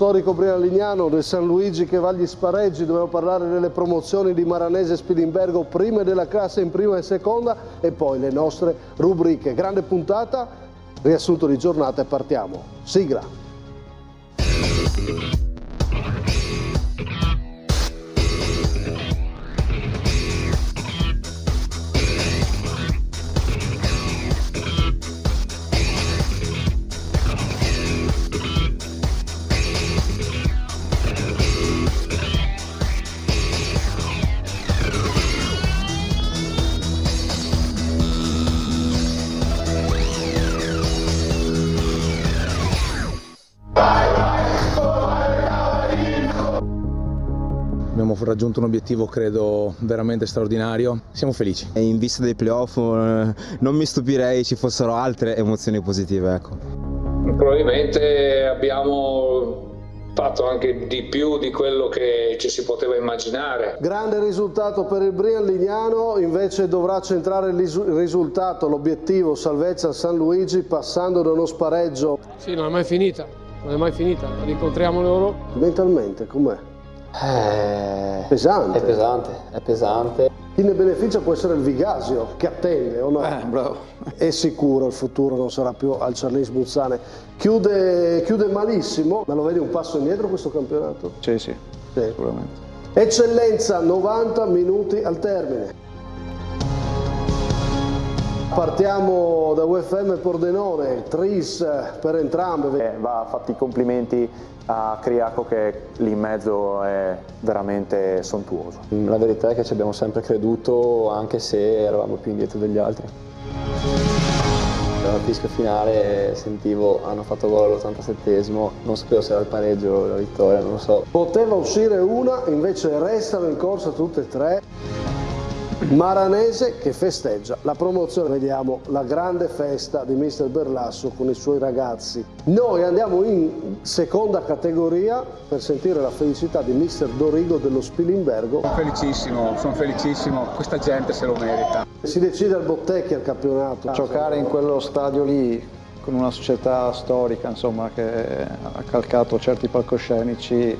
storico Brian Lignano del San Luigi che va agli spareggi. Dobbiamo parlare delle promozioni di Maranese e Spilimbergo, prime della classe in prima e seconda, e poi le nostre rubriche. Grande puntata, riassunto di giornata e partiamo. Sigla. Abbiamo raggiunto un obiettivo credo veramente straordinario, siamo felici. In vista dei playoff non mi stupirei ci fossero altre emozioni positive, ecco. Probabilmente abbiamo fatto anche di più di quello che ci si poteva immaginare. Grande risultato per il Brian Lignano, invece dovrà centrare il risultato, l'obiettivo salvezza al San Luigi passando da uno spareggio. Sì, non è mai finita, la incontriamo loro. Mentalmente com'è? Pesante. È pesante. Chi ne beneficia può essere il Vigasio, che attende, o no? Bravo. È sicuro, il futuro non sarà più al Cernis Buzzane. Chiude malissimo, ma lo vedi un passo indietro questo campionato? Sì, sicuramente. Eccellenza, 90 minuti al termine. Partiamo da UFM Pordenone, tris per entrambe. Va fatti i complimenti a Criaco che lì in mezzo è veramente sontuoso. La verità è che ci abbiamo sempre creduto anche se eravamo più indietro degli altri. Alla fischia finale sentivo hanno fatto gol all'87esimo, non sapevo se era il pareggio o la vittoria, non lo so. Poteva uscire una, invece restano in corsa tutte e tre. Maranese che festeggia la promozione, vediamo la grande festa di mister Berlasso con i suoi ragazzi. Noi andiamo in seconda categoria per sentire la felicità di mister Dorigo dello Spilimbergo. Sono felicissimo, questa gente se lo merita. Si decide al Bottecchia il campionato. Giocare in quello stadio lì con una società storica, insomma, che ha calcato certi palcoscenici,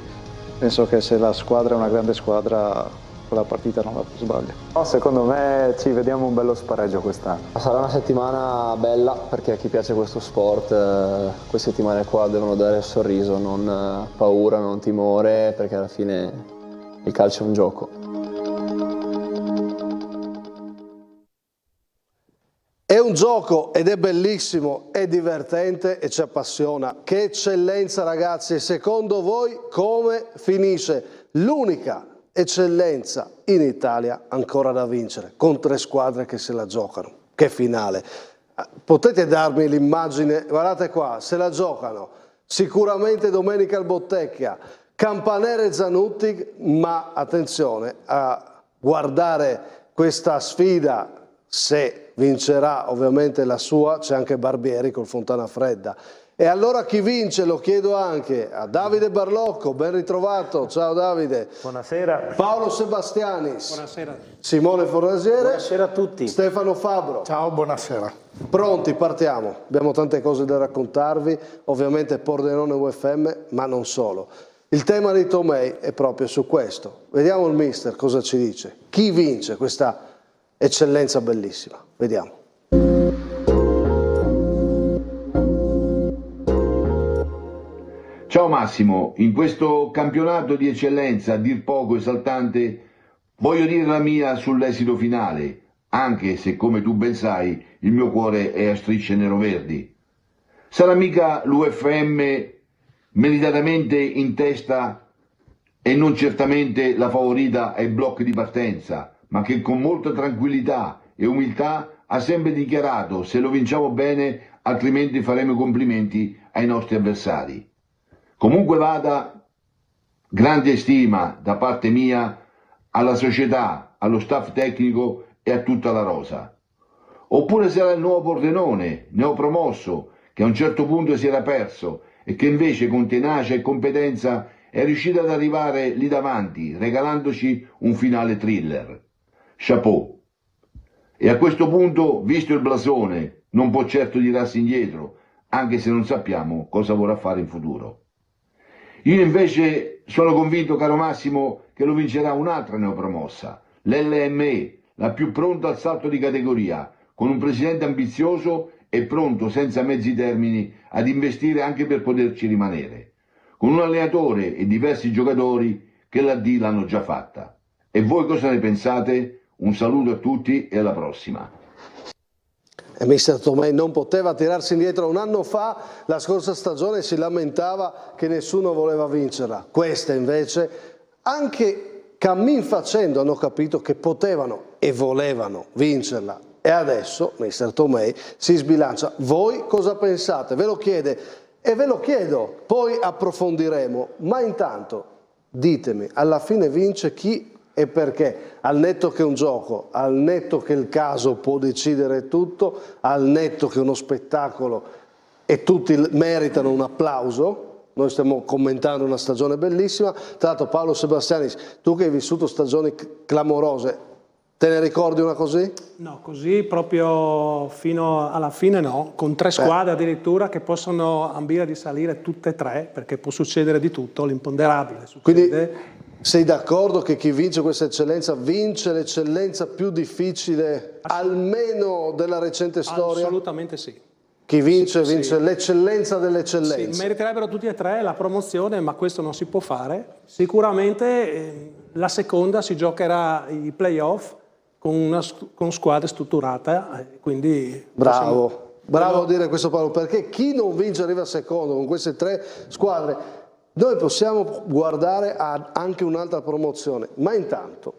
penso che se la squadra è una grande squadra la partita non la sbaglia. No, secondo me ci vediamo un bello spareggio quest'anno. Sarà una settimana bella perché a chi piace questo sport queste settimane qua devono dare il sorriso, non paura, non timore, perché alla fine il calcio è un gioco. È un gioco ed è bellissimo, è divertente e ci appassiona. Che eccellenza ragazzi, e secondo voi come finisce? L'unica eccellenza in Italia ancora da vincere, con tre squadre che se la giocano. Che finale! Potete darmi l'immagine? Guardate qua, se la giocano sicuramente domenica al Bottecchia, Campanere e Zanutti, ma attenzione a guardare questa sfida, se vincerà ovviamente la sua, c'è anche Barbieri col Fontana Fredda. E allora chi vince lo chiedo anche a Davide Barlocco, ben ritrovato, ciao Davide. Buonasera. Paolo Sebastianis. Buonasera. Simone Fornasiere. Buonasera a tutti. Stefano Fabbro. Ciao, buonasera. Pronti, partiamo. Abbiamo tante cose da raccontarvi, ovviamente Pordenone UFM, ma non solo. Il tema di Tomei è proprio su questo. Vediamo il mister cosa ci dice. Chi vince questa eccellenza bellissima? Vediamo. Ciao Massimo, in questo campionato di eccellenza a dir poco esaltante voglio dire la mia sull'esito finale, anche se come tu ben sai il mio cuore è a strisce nero-verdi. Sarà mica l'UFM meritatamente in testa e non certamente la favorita ai blocchi di partenza, ma che con molta tranquillità e umiltà ha sempre dichiarato se lo vinciamo bene altrimenti faremo i complimenti ai nostri avversari. Comunque vada, grande stima da parte mia alla società, allo staff tecnico e a tutta la rosa. Oppure sarà il nuovo Pordenone, neopromosso, che a un certo punto si era perso e che invece con tenacia e competenza è riuscito ad arrivare lì davanti, regalandoci un finale thriller. Chapeau. E a questo punto, visto il blasone, non può certo tirarsi indietro, anche se non sappiamo cosa vorrà fare in futuro. Io invece sono convinto, caro Massimo, che lo vincerà un'altra neopromossa, l'LME, la più pronta al salto di categoria, con un presidente ambizioso e pronto, senza mezzi termini, ad investire anche per poterci rimanere, con un allenatore e diversi giocatori che la D l'hanno già fatta. E voi cosa ne pensate? Un saluto a tutti e alla prossima. E mister Tomei non poteva tirarsi indietro. Un anno fa, la scorsa stagione, si lamentava che nessuno voleva vincerla. Questa invece, anche cammin facendo, hanno capito che potevano e volevano vincerla. E adesso, mister Tomei, si sbilancia. Voi cosa pensate? Ve lo chiede e ve lo chiedo, poi approfondiremo. Ma intanto, ditemi, alla fine vince chi e perché? Al netto che è un gioco, al netto che il caso può decidere tutto, al netto che è uno spettacolo e tutti meritano un applauso. Noi stiamo commentando una stagione bellissima. Tra l'altro, Paolo Sebastianis, tu che hai vissuto stagioni clamorose, te ne ricordi una così? No, così proprio fino alla fine no, con 3 squadre addirittura che possono ambire di salire tutte e 3, perché può succedere di tutto, l'imponderabile succede. Quindi sei d'accordo che chi vince questa eccellenza vince l'eccellenza più difficile almeno della recente storia? Assolutamente sì. Chi vince vince l'eccellenza dell'eccellenza. Sì, meriterebbero tutti e 3 la promozione, ma questo non si può fare. Sicuramente la seconda si giocherà i playoff con squadre strutturate, quindi bravo a dire questo Paolo, perché chi non vince arriva secondo con queste 3 squadre. Noi possiamo guardare a anche un'altra promozione, ma intanto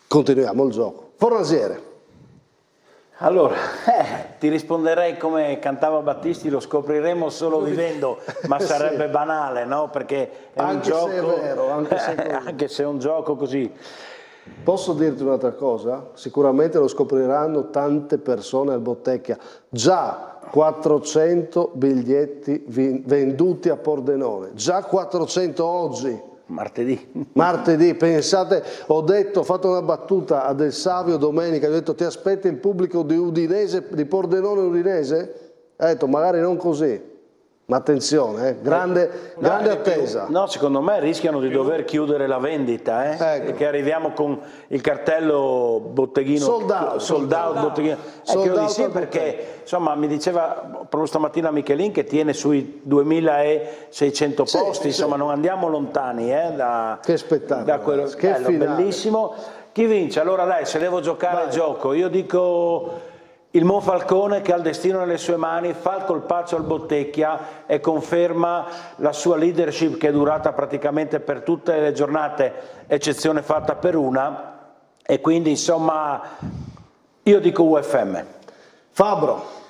continuiamo il gioco. Fornasiere. Allora, ti risponderei come cantava Battisti, lo scopriremo solo vivendo, ma sarebbe banale, no? Perché è anche un gioco, se è vero, anche se è un gioco così. Posso dirti un'altra cosa? Sicuramente lo scopriranno tante persone al Bottecchia. Già 400 biglietti venduti a Pordenone, già 400 oggi. Martedì, pensate, ho fatto una battuta a Del Savio domenica, ho detto ti aspetti il pubblico di Udinese, di Pordenone Udinese? Ha detto magari non così. Ma attenzione, grande attesa. No, secondo me rischiano di dover chiudere la vendita, Ecco. Perché arriviamo con il cartello botteghino sold out botteghino. Credo di sì, perché insomma mi diceva proprio stamattina Michelin che tiene sui 2600 posti, insomma non andiamo lontani che spettacolo, da quello che finale. Bellissimo. Chi vince? Allora dai, se devo giocare il gioco, io dico il Monfalcone che ha il destino nelle sue mani, fa il colpaccio al Bottecchia e conferma la sua leadership che è durata praticamente per tutte le giornate, eccezione fatta per una, e quindi insomma io dico UFM. Fabro.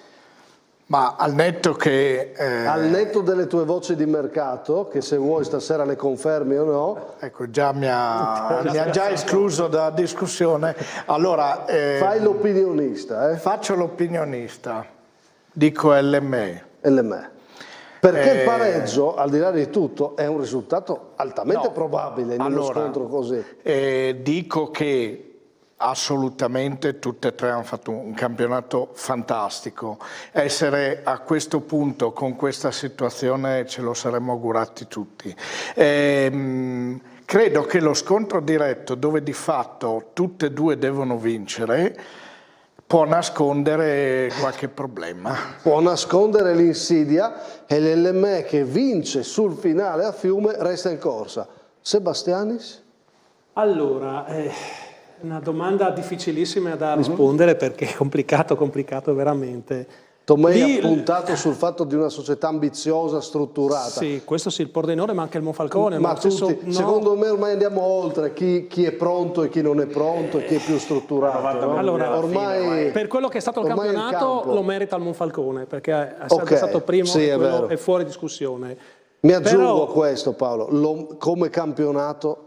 Ma al netto che... Al netto delle tue voci di mercato, che se vuoi stasera le confermi o no... Ecco, già mi ha già escluso da discussione. Allora... fai l'opinionista, Faccio l'opinionista. Dico LME. Perché il pareggio, al di là di tutto, è un risultato altamente probabile in uno scontro così. Dico che assolutamente tutte e 3 hanno fatto un campionato fantastico. Essere a questo punto con questa situazione ce lo saremmo augurati tutti. Credo che lo scontro diretto, dove di fatto tutte e 2 devono vincere, può nascondere qualche problema. Può nascondere l'insidia e l'LME che vince sul finale a Fiume resta in corsa. Sebastianis? Allora, una domanda difficilissima da rispondere perché è complicato veramente. Tomei ha puntato sul fatto di una società ambiziosa, strutturata. Sì, questo sì, il Pordenone, ma anche il Monfalcone. Ma tutti, secondo me ormai andiamo oltre chi è pronto e chi non è pronto e chi è più strutturato. No? Allora, ormai, per quello che è stato il campionato lo merita il Monfalcone, perché è stato primo sì, e quello è fuori discussione. Mi aggiungo a questo Paolo, come campionato...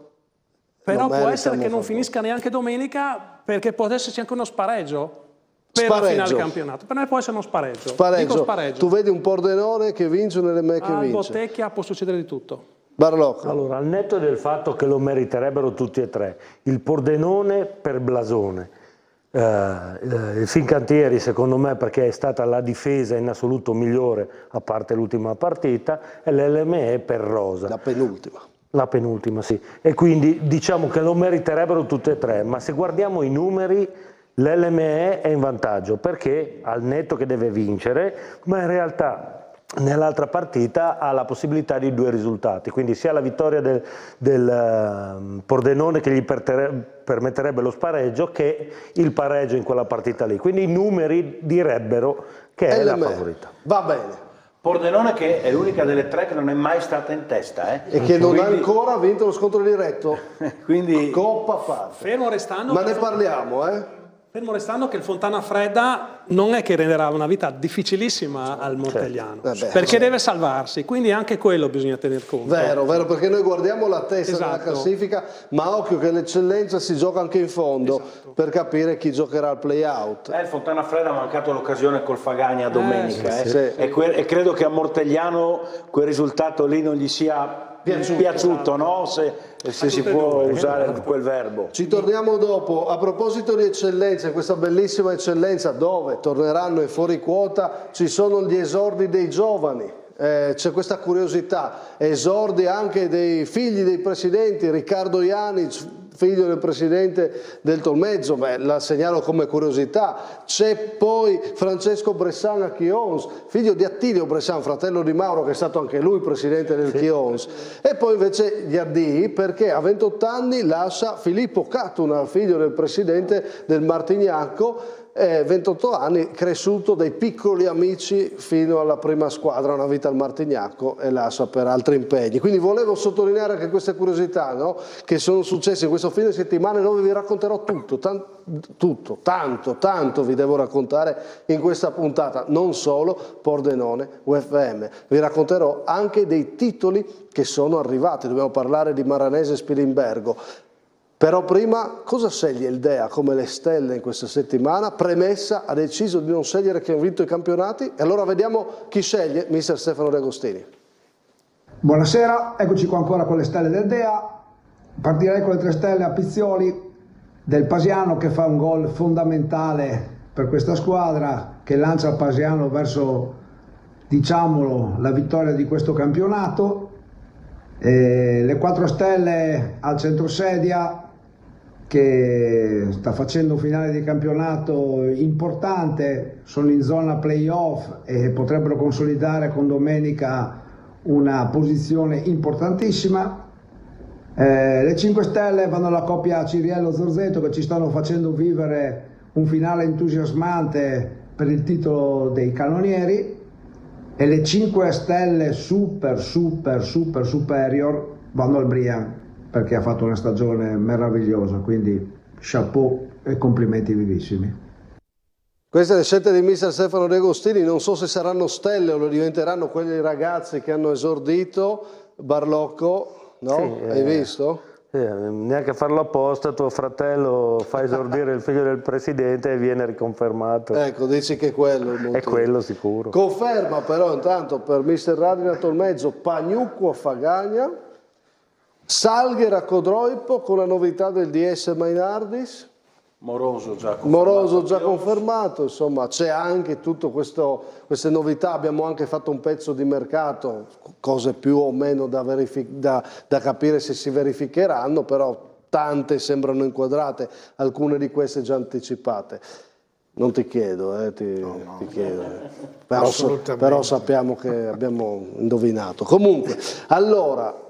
Però può essere che non finisca neanche domenica perché può esserci anche uno spareggio per la finale campionato. Per me può essere uno spareggio. Dico spareggio. Tu vedi un Pordenone che vince un LME che vince. Al Bottecchia può succedere di tutto. Barlocco. Allora, al netto del fatto che lo meriterebbero tutti e 3, il Pordenone per blasone, Il Fincantieri secondo me, perché è stata la difesa in assoluto migliore a parte l'ultima partita, e l'LME per Rosa. La penultima, sì. E quindi diciamo che lo meriterebbero tutte e tre, ma se guardiamo i numeri l'LME è in vantaggio perché al netto che deve vincere, ma in realtà nell'altra partita ha la possibilità di 2 risultati, quindi sia la vittoria del Pordenone che gli permetterebbe lo spareggio che il pareggio in quella partita lì, quindi i numeri direbbero che è la favorita. Va bene. Pordenone che è l'unica delle 3 che non è mai stata in testa e che non ha ancora vinto lo scontro diretto, quindi coppa a parte. Fermo restando, ma ne parliamo, Fermo restando che il Fontana Fredda non è che renderà una vita difficilissima al Montegliano, perché deve salvarsi, quindi anche quello bisogna tener conto. Vero, perché noi guardiamo la testa della classifica, ma occhio che l'eccellenza si gioca anche in fondo per capire chi giocherà al play-out. Il Fontana Fredda ha mancato l'occasione col Fagagna domenica, e credo che a Mortegliano quel risultato lì non gli sia piaciuto, no? Se si può usare quel verbo. Ci torniamo dopo. A proposito di eccellenza, questa bellissima eccellenza dove torneranno in fuori quota ci sono gli esordi dei giovani. C'è questa curiosità, esordi anche dei figli dei presidenti, Riccardo Janic, figlio del presidente del Tolmezzo, la segnalo come curiosità. C'è poi Francesco Bressan a Chions, figlio di Attilio Bressan, fratello di Mauro, che è stato anche lui presidente del Chions. E poi invece gli addii, perché a 28 anni lascia Filippo Catuna, figlio del presidente del Martignacco, 28 anni, cresciuto dai piccoli amici fino alla prima squadra, una vita al Martignacco, e lascia per altri impegni. Quindi volevo sottolineare anche queste curiosità, no? Che sono successe in questo fine settimana, dove vi racconterò tanto vi devo raccontare in questa puntata, non solo Pordenone UFM, vi racconterò anche dei titoli che sono arrivati, dobbiamo parlare di Maranese e Spilimbergo. Però prima, cosa sceglie il Dea come le stelle in questa settimana? Premessa, ha deciso di non scegliere chi ha vinto i campionati, e allora vediamo chi sceglie, mister Stefano De Agostini. Buonasera, eccoci qua ancora con le stelle del Dea. Partirei con le 3 stelle a Pizzioli, del Pasiano, che fa un gol fondamentale per questa squadra, che lancia il Pasiano verso, diciamolo, la vittoria di questo campionato. Le 4 stelle al centrosedia, che sta facendo un finale di campionato importante, sono in zona playoff e potrebbero consolidare con domenica una posizione importantissima. Le 5 stelle vanno alla coppia Ciriello-Zorzetto, che ci stanno facendo vivere un finale entusiasmante per il titolo dei cannonieri, e le 5 stelle super superior vanno al Brian, perché ha fatto una stagione meravigliosa, quindi chapeau e complimenti vivissimi. Queste le scelte di mister Stefano De Agostini, non so se saranno stelle o lo diventeranno quelli ragazzi che hanno esordito. Barlocco, no? Sì, hai visto? Neanche a farlo apposta, tuo fratello fa esordire il figlio del presidente e viene riconfermato. Ecco, dici che quello il motivo. È quello sicuro. Conferma però intanto per mister Radina Tolmezzo Pagnucco a Fagagna, Salghera a Codroipo con la novità del DS Mainardis, Moroso già confermato, insomma c'è anche tutto queste novità. Abbiamo anche fatto un pezzo di mercato, cose più o meno da capire se si verificheranno, però tante sembrano inquadrate, alcune di queste già anticipate. Non ti chiedo, ti chiedo. Però sappiamo che abbiamo indovinato. Comunque, allora,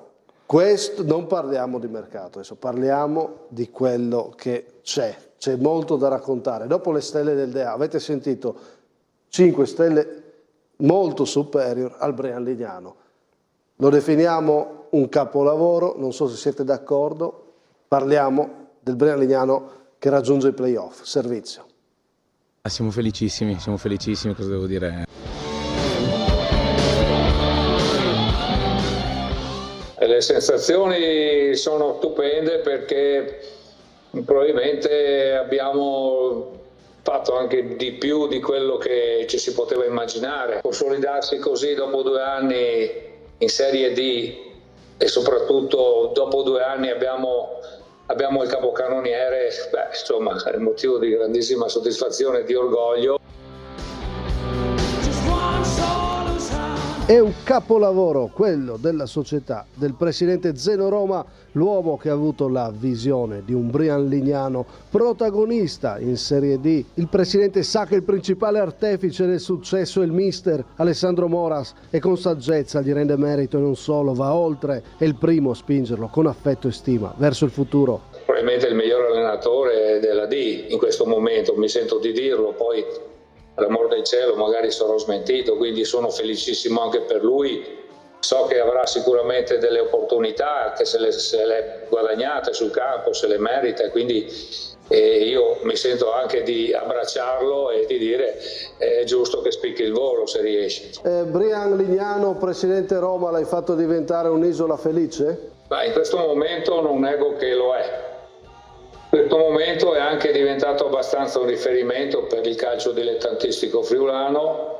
non parliamo di mercato, adesso parliamo di quello che c'è molto da raccontare. Dopo le stelle del Dea, avete sentito 5 stelle molto superior al Brian Lignano. Lo definiamo un capolavoro, non so se siete d'accordo, parliamo del Brian Lignano che raggiunge i playoff. Servizio. Siamo felicissimi, cosa devo dire? Le sensazioni sono stupende, perché probabilmente abbiamo fatto anche di più di quello che ci si poteva immaginare. Consolidarsi così dopo 2 anni in Serie D, e soprattutto dopo 2 anni abbiamo abbiamo il capocannoniere, insomma è motivo di grandissima soddisfazione e di orgoglio. È un capolavoro quello della società, del presidente Zeno Roma, l'uomo che ha avuto la visione di un Brian Lignano protagonista in Serie D. Il presidente sa che il principale artefice del successo è il mister Alessandro Moras e con saggezza gli rende merito e non solo, va oltre, è il primo a spingerlo con affetto e stima verso il futuro. Probabilmente il miglior allenatore della D in questo momento, mi sento di dirlo, poi all'amor del cielo magari sarò smentito, quindi sono felicissimo anche per lui. So che avrà sicuramente delle opportunità, che se le guadagnate sul campo, se le merita, e quindi io mi sento anche di abbracciarlo e di dire è giusto che spicchi il volo se riesce. Brian Lignano, presidente Roma, l'hai fatto diventare un'isola felice? In questo momento non nego che lo è. In questo momento è anche diventato abbastanza un riferimento per il calcio dilettantistico friulano,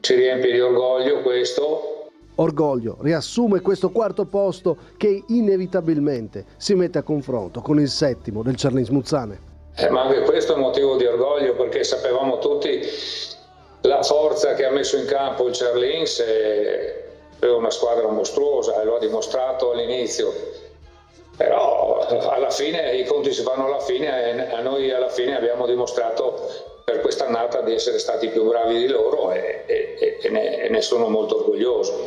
ci riempie di orgoglio questo. Orgoglio riassume questo quarto posto che inevitabilmente si mette a confronto con il settimo del Cerlins Muzzane. Ma anche questo è un motivo di orgoglio, perché sapevamo tutti la forza che ha messo in campo il Cerlins, è una squadra mostruosa e lo ha dimostrato all'inizio. Però alla fine i conti si fanno alla fine e a noi alla fine abbiamo dimostrato per quest'annata di essere stati più bravi di loro e ne sono molto orgoglioso.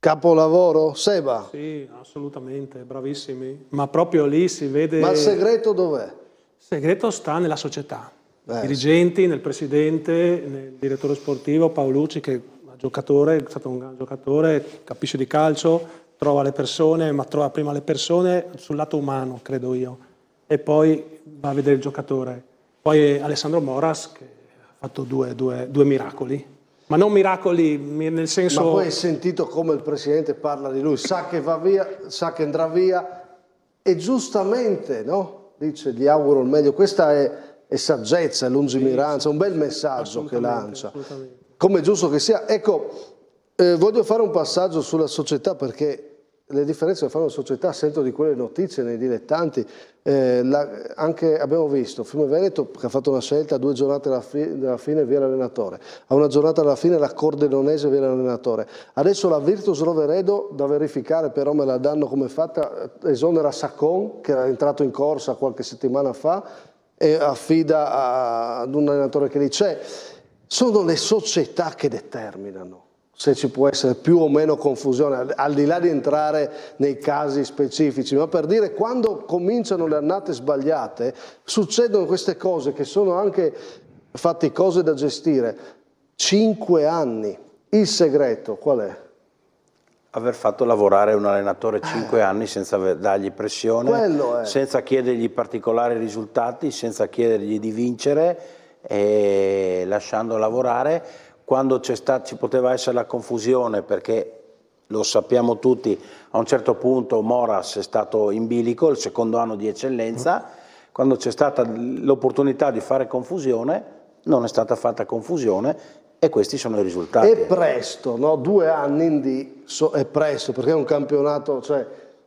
Capolavoro, Seba? Sì, assolutamente, bravissimi. Ma proprio lì si vede... Ma il segreto dov'è? Il segreto sta nella società. Dirigenti, nel presidente, nel direttore sportivo Paolucci, che è stato un gran giocatore, capisce di calcio, trova le persone, ma trova prima le persone sul lato umano, credo io, e poi va a vedere il giocatore. Poi Alessandro Moras, che ha fatto due miracoli, ma non miracoli nel senso... Ma poi hai sentito come il presidente parla di lui, sa che va via, sa che andrà via, e giustamente, no? Dice, gli auguro il meglio. Questa è saggezza, è lungimiranza, un bel messaggio che lancia, come è giusto che sia. Ecco, voglio fare un passaggio sulla società, perché le differenze che fanno la società sento di quelle notizie nei dilettanti. Anche abbiamo visto Fiume Veneto che ha fatto una scelta, a 2 giornate dalla fine via l'allenatore, a 1 giornata alla fine la Cordenonese via l'allenatore, adesso la Virtus Roveredo, da verificare però me la danno come fatta, esonera Saccon che era entrato in corsa qualche settimana fa e affida ad un allenatore che lì c'è. Sono le società che determinano se ci può essere più o meno confusione, al di là di entrare nei casi specifici, ma per dire, quando cominciano le annate sbagliate succedono queste cose che sono anche fatte cose da gestire. 5 anni, il segreto qual è? Aver fatto lavorare un allenatore 5 anni senza dargli pressione, senza chiedergli particolari risultati, senza chiedergli di vincere e lasciando lavorare. Quando ci poteva essere la confusione, perché lo sappiamo tutti, a un certo punto Moras è stato in bilico, il secondo anno di eccellenza, quando c'è stata l'opportunità di fare confusione, non è stata fatta confusione e questi sono i risultati. È presto, no? 2 anni in D è presto, perché è un campionato, cioè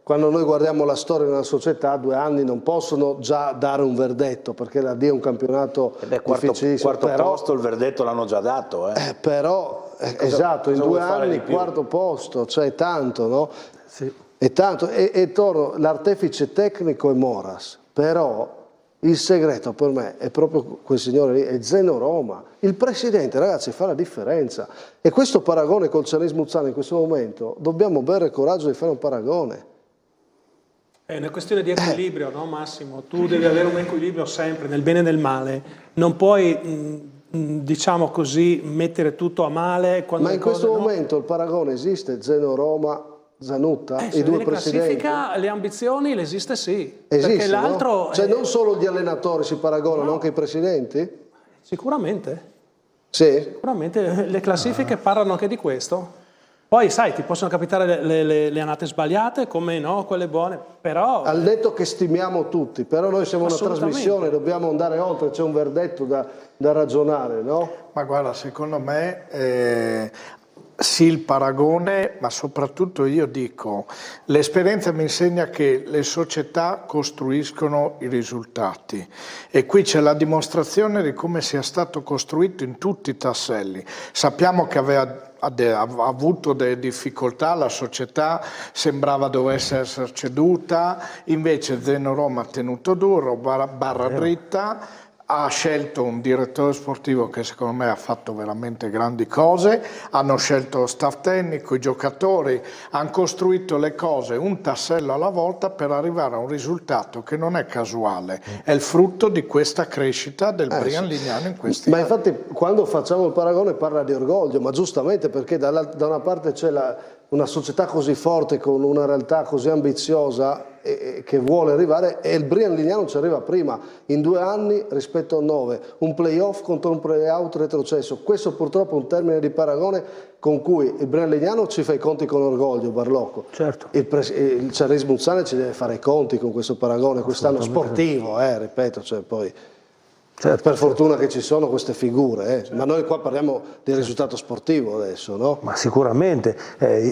quando noi guardiamo la storia di una società, 2 anni non possono già dare un verdetto, perché la D è un campionato difficilissimo. Quarto posto il verdetto l'hanno già dato. Però, esatto, in 2 anni il quarto posto, cioè è tanto, no? Sì. È tanto, e torno, l'artefice tecnico è Moras, però il segreto per me è proprio quel signore lì, è Zeno Roma. Il presidente, ragazzi, fa la differenza. E questo paragone col Cerlins Muzzane in questo momento, dobbiamo avere il coraggio di fare un paragone. È una questione di equilibrio, no Massimo? Tu devi avere un equilibrio sempre, nel bene e nel male. Non puoi, diciamo così, mettere tutto a male. Ma in questo momento il paragone esiste? Zeno Roma, Zanutta, i 2 presidenti? Classifica le ambizioni, l'esiste sì. Esiste, perché l'altro... No? Cioè non solo gli allenatori si paragonano, anche i presidenti? Sicuramente. Sì? Sicuramente le classifiche parlano anche di questo. Poi sai, ti possono capitare le annate sbagliate, come no, quelle buone, però... Al netto che stimiamo tutti, però noi siamo una trasmissione, dobbiamo andare oltre, c'è un verdetto da ragionare, no? Ma guarda, secondo me sì il paragone, ma soprattutto io dico, l'esperienza mi insegna che le società costruiscono i risultati e qui c'è la dimostrazione di come sia stato costruito in tutti i tasselli. Sappiamo che ha avuto delle difficoltà, la società sembrava dovesse essere ceduta, invece Zeno Roma ha tenuto duro, barra dritta, ha scelto un direttore sportivo che secondo me ha fatto veramente grandi cose, hanno scelto lo staff tecnico, i giocatori, hanno costruito le cose un tassello alla volta per arrivare a un risultato che non è casuale, è il frutto di questa crescita del Brian Lignano in questi anni. Ma infatti quando facciamo il paragone parla di orgoglio, ma giustamente perché da una parte c'è una società così forte con una realtà così ambiziosa che vuole arrivare, e il Brian Lignano ci arriva prima, in 2 anni rispetto a 9, un playoff contro un playout retrocesso. Questo purtroppo è un termine di paragone con cui il Brian Lignano ci fa i conti con orgoglio, Barlocco. Certo. Il Ceres Muzzane ci deve fare i conti con questo paragone, quest'anno sportivo, ripeto, cioè poi... Certo, per fortuna che ci sono queste figure, ma noi qua parliamo di risultato sportivo adesso, no? Ma sicuramente,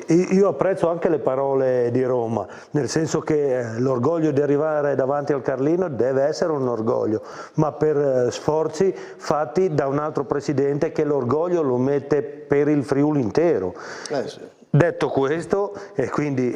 io apprezzo anche le parole di Roma, nel senso che l'orgoglio di arrivare davanti al Carlino deve essere un orgoglio, ma per sforzi fatti da un altro presidente che l'orgoglio lo mette per il Friuli intero. Sì. Detto questo, e quindi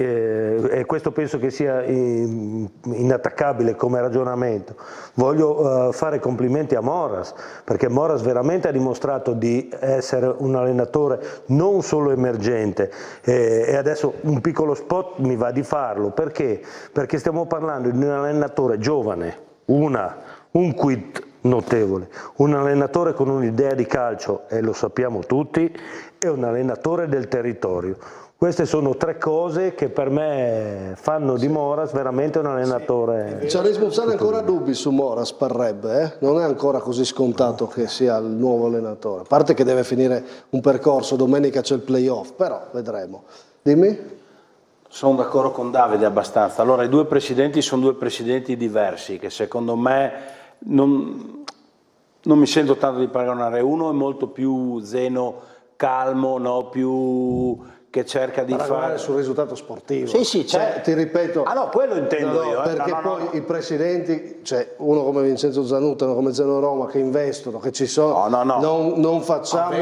questo penso che sia inattaccabile come ragionamento, voglio fare complimenti a Moras, perché Moras veramente ha dimostrato di essere un allenatore non solo emergente, e adesso un piccolo spot mi va di farlo, perché? Perché stiamo parlando di un allenatore giovane, un quid notevole, un allenatore con un'idea di calcio, e lo sappiamo tutti, e un allenatore del territorio. Queste sono 3 cose che per me fanno di Moras veramente un allenatore. Ceres Muzzane ancora dubbi su Moras, parrebbe, non è ancora così scontato che sia il nuovo allenatore, a parte che deve finire un percorso, domenica c'è il playoff, però vedremo. Dimmi? Sono d'accordo con Davide abbastanza. Allora, i 2 presidenti sono 2 presidenti diversi, che secondo me non mi sento tanto di paragonare. Uno è molto più Zeno, calmo, no? Più che cerca di fare sul risultato sportivo. Sì, cioè, ti ripeto. Ah no, quello intendo io. Perché poi i presidenti, cioè uno come Vincenzo Zanutta, uno come Zeno Roma, che investono, che ci sono, non facciamo.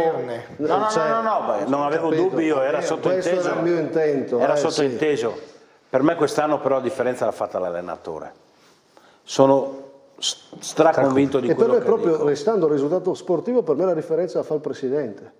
Non avevo dubbi io, era sottointeso. Questo era il mio intento. Era sottointeso. Sì. Per me quest'anno però la differenza l'ha fatta l'allenatore. Sono straconvinto di quello che dico. E per me proprio, restando il risultato sportivo, per me la differenza la fa il presidente.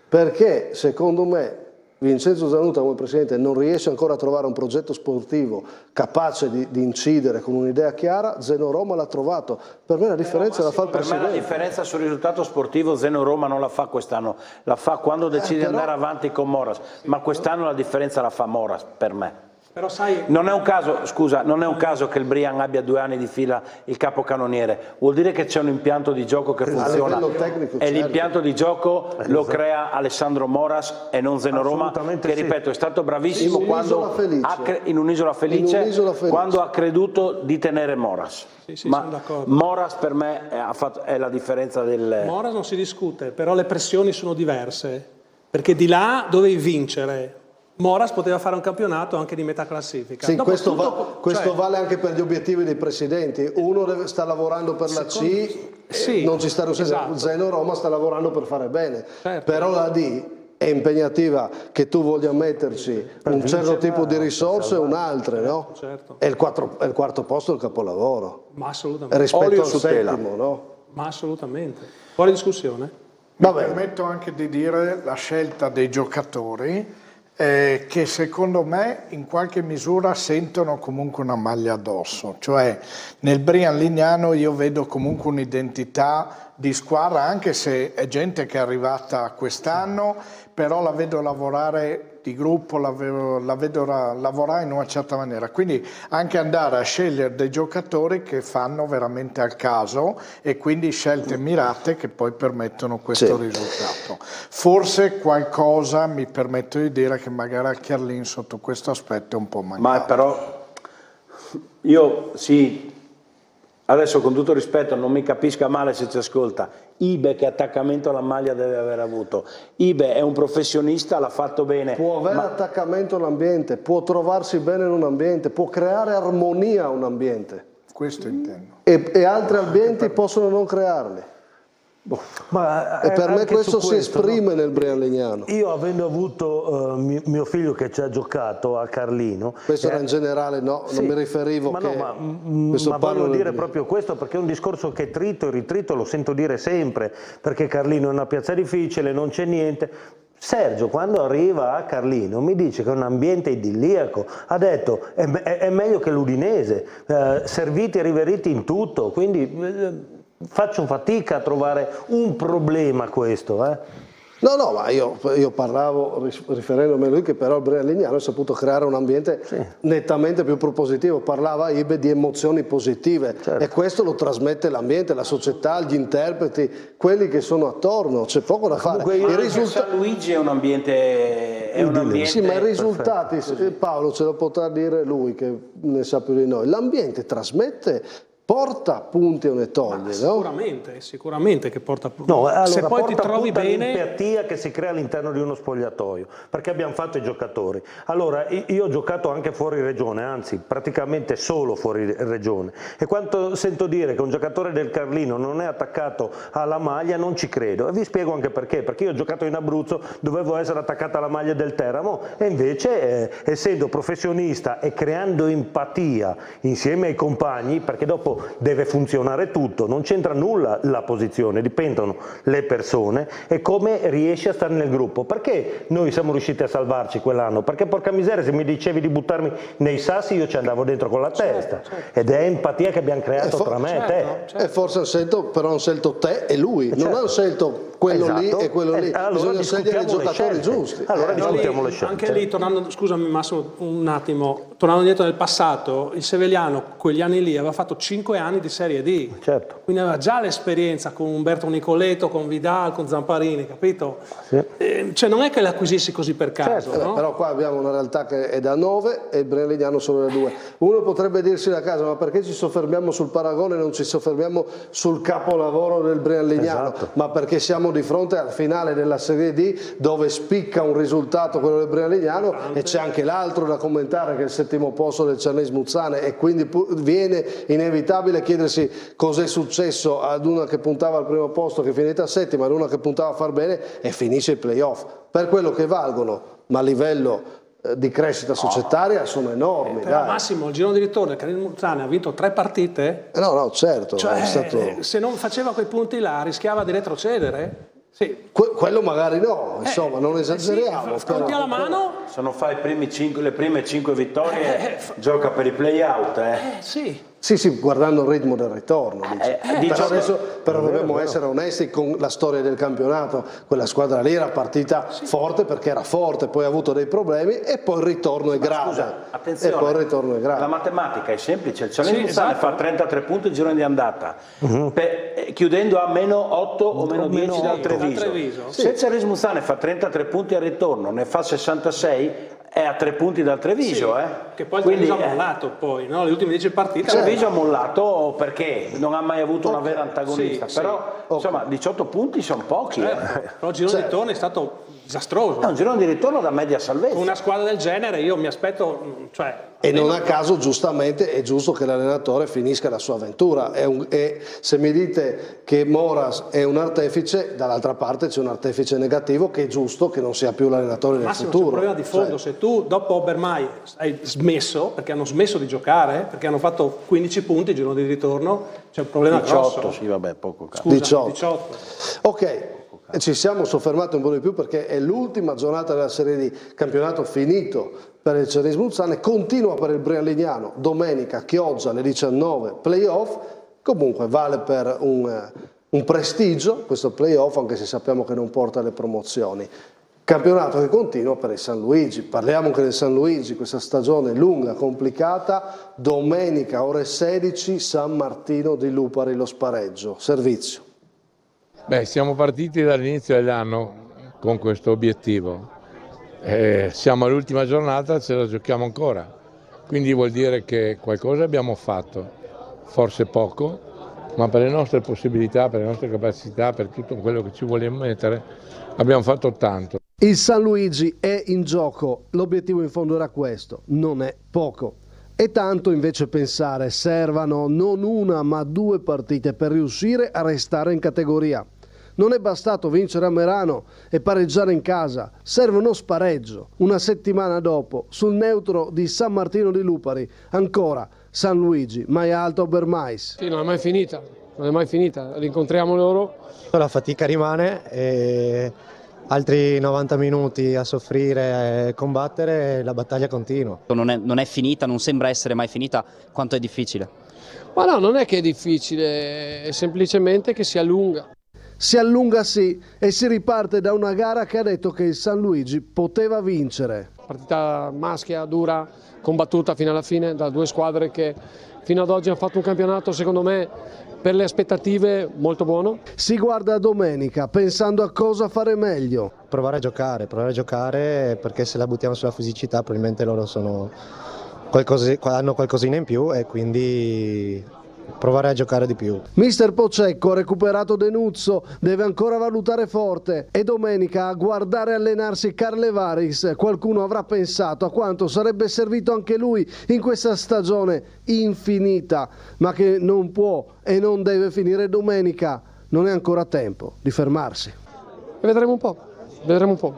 Perché secondo me Vincenzo Zanutta come presidente non riesce ancora a trovare un progetto sportivo capace di incidere con un'idea chiara. Zeno Roma l'ha trovato. Per me la differenza la fa il presidente. Per me la differenza sul risultato sportivo Zeno Roma non la fa quest'anno, la fa quando decide di andare avanti con Moras, ma quest'anno la differenza la fa Moras per me. Però sai... Non è un caso, scusa, non è un caso che il Brian abbia 2 anni di fila il capocannoniere, vuol dire che c'è un impianto di gioco che funziona e l'impianto di gioco lo crea Alessandro Moras e non Zeno Roma, che ripeto è stato bravissimo in un'isola felice, quando ha creduto di tenere Moras. Ma Moras per me è la differenza del... Moras non si discute, però le pressioni sono diverse, perché di là dovevi vincere. Moras poteva fare un campionato anche di metà classifica. Sì, questo vale anche per gli obiettivi dei presidenti. Uno sta lavorando per la C, non ci sta riuscendo. Esatto. Zeno Roma sta lavorando per fare bene. Certo. Però la D è impegnativa, che tu voglia metterci un certo tipo di risorse e un'altra, no? Certo. E il quarto posto è il capolavoro. Ma assolutamente. Rispetto al settimo, no? Ma assolutamente. Fuori discussione. Mi permetto anche di dire la scelta dei giocatori, che secondo me in qualche misura sentono comunque una maglia addosso, cioè nel Brian Lignano io vedo comunque un'identità di squadra, anche se è gente che è arrivata quest'anno, però la vedo lavorare di gruppo, la vedo lavorare in una certa maniera, quindi anche andare a scegliere dei giocatori che fanno veramente al caso e quindi scelte mirate che poi permettono questo risultato. Forse qualcosa mi permetto di dire che magari a Chiarlin sotto questo aspetto è un po' mancato. Ma però io sì, adesso con tutto rispetto non mi capisca male se ci ascolta, Ibe che attaccamento alla maglia deve aver avuto? Ibe è un professionista, l'ha fatto bene. Può avere attaccamento all'ambiente, può trovarsi bene in un ambiente, può creare armonia a un ambiente. Questo intendo. E altri ambienti possono non crearli. Ma e per me questo si questo, esprime nel Brian Legnano. Io avendo avuto mio figlio che ci ha giocato a Carlino, questo era in generale, no, sì, non mi riferivo ma che ma voglio dire proprio questo, perché è un discorso che trito e ritrito, lo sento dire sempre, perché Carlino è una piazza difficile, non c'è niente. Sergio quando arriva a Carlino mi dice che è un ambiente idilliaco, ha detto è meglio che l'Udinese, serviti e riveriti in tutto, quindi faccio fatica a trovare un problema questo. No, ma io parlavo, riferendomi a lui, che però il Brian Legnano ha saputo creare un ambiente nettamente più propositivo. Parlava Ibe di emozioni positive e questo lo trasmette l'ambiente, la società, gli interpreti, quelli che sono attorno, c'è poco da fare. San Luigi è un ambiente... Sì, ma i risultati, Paolo ce lo potrà dire lui che ne sa più di noi, l'ambiente trasmette, porta punti o ne toglie, Sicuramente che porta punti. No, allora, se poi ti porta trovi bene, l'empatia che si crea all'interno di uno spogliatoio, perché abbiamo fatto i giocatori. Allora, io ho giocato anche fuori regione, anzi praticamente solo fuori regione, e quando sento dire che un giocatore del Carlino non è attaccato alla maglia non ci credo, e vi spiego anche perché io ho giocato in Abruzzo, dovevo essere attaccata alla maglia del Teramo e invece essendo professionista e creando empatia insieme ai compagni, perché dopo deve funzionare tutto, non c'entra nulla la posizione, dipendono le persone e come riesci a stare nel gruppo. Perché noi siamo riusciti a salvarci quell'anno? Perché porca miseria, se mi dicevi di buttarmi nei sassi io ci andavo dentro con la testa, ed è empatia che abbiamo creato tra me e te. E forse hanno scelto te e lui, non hanno scelto quello lì e quello lì, allora bisogna scegliere i giocatori giusti. Allora discutiamo le scelte. Anche lì, tornando, scusami Massimo un attimo, tornando indietro nel passato, il Sevegliano quegli anni lì aveva fatto 5 anni di Serie D, quindi aveva già l'esperienza con Umberto Nicoletto, con Vidal, con Zamparini, capito? Cioè non è che l'acquisissi così per caso, no? Però qua abbiamo una realtà che è da 9 e il Brian Legnano solo da 2. Uno potrebbe dirsi da casa, ma perché ci soffermiamo sul paragone e non ci soffermiamo sul capolavoro del Brian Legnano? Ma perché siamo di fronte al finale della Serie D dove spicca un risultato, quello del Brian Legnano, e c'è anche l'altro da commentare che è il 7° posto del Cernez Muzzane, e quindi viene inevitabile chiedersi cos'è successo ad una che puntava al primo posto, che è finita 7ª, ad una che puntava a far bene e finisce i playoff. Per quello che valgono, ma a livello di crescita societaria sono enormi. Però Massimo, il girone di ritorno, il Cernez Muzzane ha vinto 3 partite. No, certo. Cioè, è stato... se non faceva quei punti là rischiava di retrocedere. Sì. Quello magari no, insomma, non esageriamo. Conti alla mano. Se non fa le prime 5 vittorie, gioca per i play-out. Sì, guardando il ritmo del ritorno. Però dobbiamo essere onesti con la storia del campionato. Quella squadra lì era partita forte perché era forte, poi ha avuto dei problemi e poi il ritorno è grave. Scusa, attenzione, la matematica è semplice, il Cernez Muzzane fa 33 punti il girone di andata, chiudendo a meno 8 o meno 10 dal Treviso. Se il Cernez Muzzane fa 33 punti al ritorno, ne fa 66, è a 3 punti dal Treviso. Che poi il Treviso ha mollato poi, no? Le ultime 10 partite. Il Treviso ha mollato perché non ha mai avuto una vera antagonista, però insomma 18 punti sono pochi. Però il girone di ritorno è stato disastroso. È un girone di ritorno da media salvezza. Con una squadra del genere io mi aspetto... E non a caso, giustamente, è giusto che l'allenatore finisca la sua avventura. E se mi dite che Moras è un artefice, dall'altra parte c'è un artefice negativo che è giusto che non sia più l'allenatore nel futuro. C'è un problema di fondo. Se tu dopo Obermai hai smesso, perché hanno smesso di giocare, perché hanno fatto 15 punti il girone di ritorno, c'è un problema 18, grosso. sì, vabbè, poco cazzo. Scusa, 18. Ok. Ci siamo soffermati un po' di più perché è l'ultima giornata della Serie D, campionato finito per il Cernez Muzzane, continua per il Brian Legnano, domenica Chioggia alle 19, playoff, comunque vale per un un prestigio questo playoff, anche se sappiamo che non porta alle promozioni. Campionato che continua per il San Luigi. Parliamo anche del San Luigi, questa stagione lunga, complicata. Domenica ore 16 San Martino di Lupari, lo spareggio. Servizio. Beh, siamo partiti dall'inizio dell'anno con questo obiettivo. Siamo all'ultima giornata, ce la giochiamo ancora. Quindi vuol dire che qualcosa abbiamo fatto, forse poco, ma per le nostre possibilità, per le nostre capacità, per tutto quello che ci vogliamo mettere, abbiamo fatto tanto. Il San Luigi è in gioco, l'obiettivo in fondo era questo, non è poco. E tanto invece pensare servano non una ma 2 partite per riuscire a restare in categoria. Non è bastato vincere a Merano e pareggiare in casa, serve uno spareggio. Una settimana dopo, sul neutro di San Martino di Lupari, ancora San Luigi, Maia Alta Obermais. Sì, non è mai finita, non è mai finita, rincontriamo loro. La fatica rimane e altri 90 minuti a soffrire e combattere, la battaglia continua. Non è finita, non sembra essere mai finita, quanto è difficile? Ma no, non è che è difficile, è semplicemente che si allunga. Si allunga sì e si riparte da una gara che ha detto che il San Luigi poteva vincere. Partita maschia, dura, combattuta fino alla fine da 2 squadre che fino ad oggi hanno fatto un campionato secondo me per le aspettative molto buono. Si guarda domenica pensando a cosa fare meglio. Provare a giocare perché se la buttiamo sulla fisicità probabilmente loro hanno qualcosina in più e quindi provare a giocare di più. Mister Pocecco ha recuperato Denuzzo, deve ancora valutare forte e domenica a guardare allenarsi Carlevaris qualcuno avrà pensato a quanto sarebbe servito anche lui in questa stagione infinita, ma che non può e non deve finire domenica, non è ancora tempo di fermarsi. E vedremo un po'.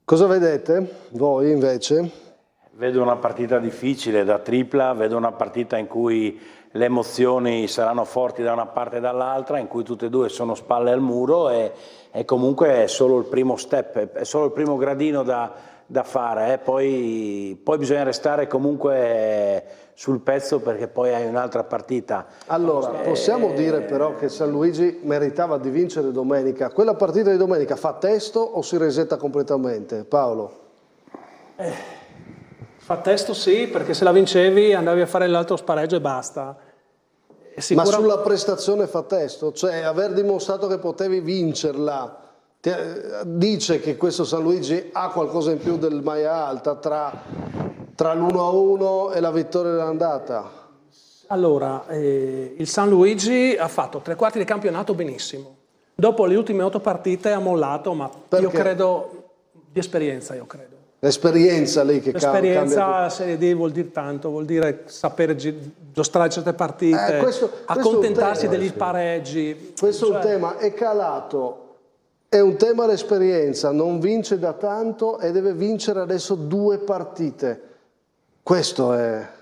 Cosa vedete voi invece? Vedo una partita difficile da tripla, vedo una partita in cui le emozioni saranno forti da una parte e dall'altra, in cui tutte e due sono spalle al muro e comunque è solo il primo step, è solo il primo gradino da fare, poi bisogna restare comunque sul pezzo perché poi hai un'altra partita. Allora, possiamo dire però che San Luigi meritava di vincere domenica. Quella partita di domenica fa testo o si resetta completamente? Paolo? Fa testo sì, perché se la vincevi andavi a fare l'altro spareggio e basta. Ma sulla prestazione fa testo? Cioè aver dimostrato che potevi vincerla dice che questo San Luigi ha qualcosa in più del Maia Alta tra l'1-1 e la vittoria dell'andata? Allora, il San Luigi ha fatto 3/4 di campionato benissimo. Dopo le ultime 8 partite ha mollato, ma perché? Io credo di esperienza, io credo. L'esperienza lì che cambia. L'esperienza Serie D vuol dire tanto, vuol dire sapere giostrare certe partite, accontentarsi degli pareggi. Questo è un tema, è calato, è un tema l'esperienza, non vince da tanto e deve vincere adesso 2 partite. Questo è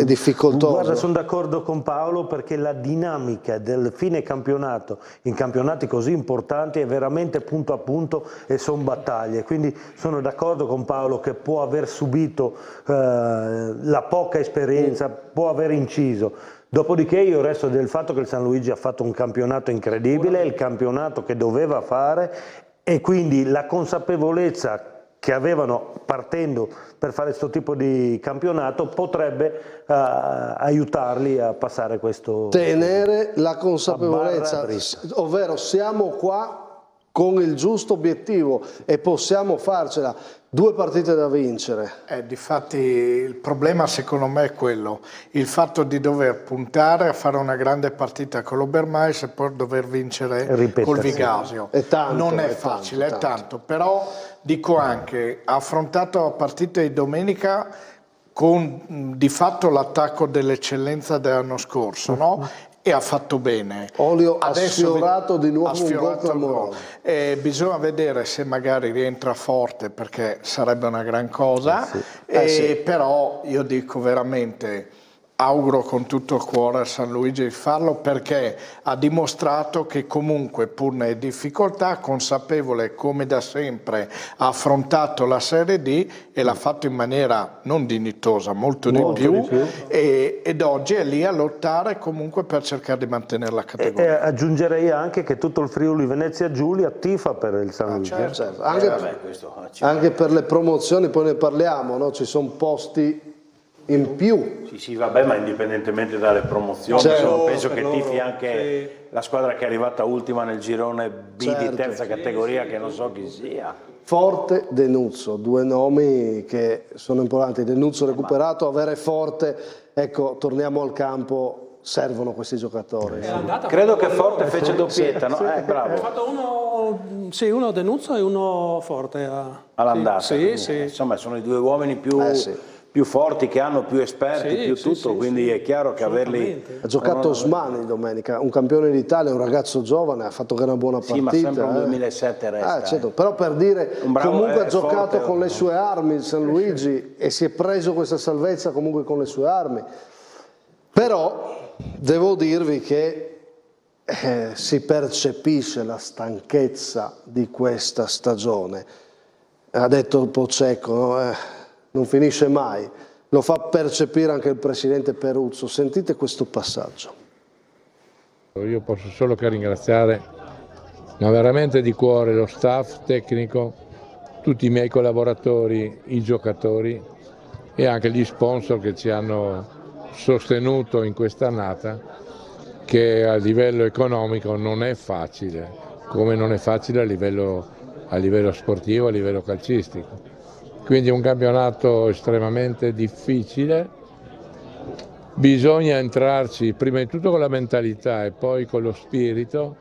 difficoltoso. Guarda, sono d'accordo con Paolo perché la dinamica del fine campionato in campionati così importanti è veramente punto a punto e sono battaglie, quindi sono d'accordo con Paolo che può aver subito la poca esperienza, può aver inciso. Dopodiché io resto del fatto che il San Luigi ha fatto un campionato incredibile, il campionato che doveva fare e quindi la consapevolezza che avevano partendo per fare questo tipo di campionato potrebbe aiutarli a passare questo. Tenere la consapevolezza, ovvero siamo qua con il giusto obiettivo e possiamo farcela. 2 partite da vincere. Difatti il problema secondo me è quello, il fatto di dover puntare a fare una grande partita con l'Obermais e poi dover vincere col Vigasio. Non è facile, è tanto. Però dico anche, ha affrontato la partita di domenica con di fatto l'attacco dell'eccellenza dell'anno scorso, no? E ha fatto bene. Olio ha sfiorato di nuovo un gol clamoroso. Bisogna vedere se magari rientra forte perché sarebbe una gran cosa, però io dico veramente auguro con tutto il cuore a San Luigi di farlo, perché ha dimostrato che comunque, pur nelle difficoltà, consapevole come da sempre, ha affrontato la Serie D e l'ha fatto in maniera non dignitosa, molto di più. Ed oggi è lì a lottare comunque per cercare di mantenere la categoria. E aggiungerei anche che tutto il Friuli Venezia Giulia tifa per il San Luigi. Certo. Anche per le promozioni, poi ne parliamo, no? Ci sono posti in più. Sì, vabbè, ma indipendentemente dalle promozioni, penso che tifi anche la squadra che è arrivata ultima nel girone B di terza categoria, che non so chi sia. Forte, Denuzzo, due nomi che sono importanti. Denuzzo recuperato, avere Forte, ecco, torniamo al campo, servono questi giocatori. Credo che Forte fece doppietta, no? Bravo. Ha fatto uno Denuzzo e uno Forte all'andata. Sì. Insomma, sono i due uomini più forti, che hanno più esperti, più tutto, quindi è chiaro che averli... Ha giocato Osmani domenica, un campione d'Italia, un ragazzo giovane, ha fatto che una buona partita. Sì, ma sempre un 2007 resta. Certo. Però per dire, comunque ha giocato con le sue armi il San Luigi e si è preso questa salvezza comunque con le sue armi. Però devo dirvi che si percepisce la stanchezza di questa stagione. Ha detto il Pocecco, no? Non finisce mai, lo fa percepire anche il presidente Peruzzo. Sentite questo passaggio. Io posso solo che ringraziare, ma veramente di cuore, lo staff tecnico, tutti i miei collaboratori, i giocatori e anche gli sponsor che ci hanno sostenuto in quest'annata, che a livello economico non è facile, come non è facile a livello sportivo, a livello calcistico. Quindi è un campionato estremamente difficile, bisogna entrarci prima di tutto con la mentalità e poi con lo spirito,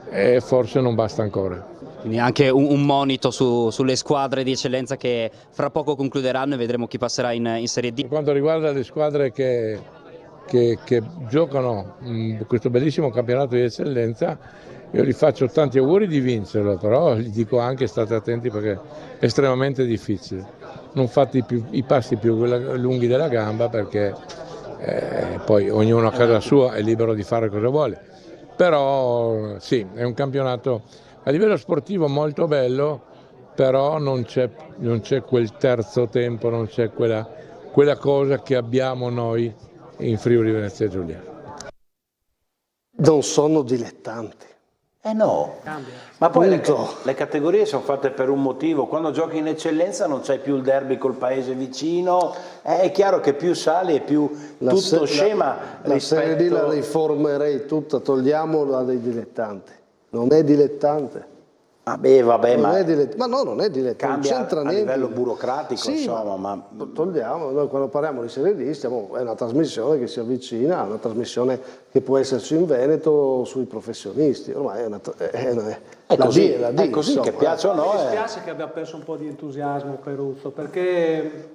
e forse non basta ancora. Quindi anche un monito sulle squadre di eccellenza che fra poco concluderanno e vedremo chi passerà in Serie D. Per quanto riguarda le squadre che giocano questo bellissimo campionato di eccellenza, io gli faccio tanti auguri di vincerlo, però gli dico anche state attenti perché è estremamente difficile. Non fate i passi più lunghi della gamba, perché poi ognuno a casa sua è libero di fare cosa vuole. Però sì, è un campionato a livello sportivo molto bello, però non c'è quel terzo tempo, non c'è quella cosa che abbiamo noi in Friuli Venezia Giulia. Non sono dilettanti. No, ma poi le categorie sono fatte per un motivo. Quando giochi in eccellenza non c'hai più il derby col paese vicino, è chiaro che più sali e più tutto scema. La Serie D la riformerei tutta, togliamola dei dilettanti. Non è dilettante. Vabbè, ma no, non è dilettante, cambia non c'entra a niente. livello burocratico, sì, insomma. Ma togliamo, noi quando parliamo di Serie D è una trasmissione che si avvicina a una trasmissione che può esserci in Veneto sui professionisti, ormai è così, insomma, che piace o no. Mi dispiace che abbia perso un po' di entusiasmo Peruzzo, perché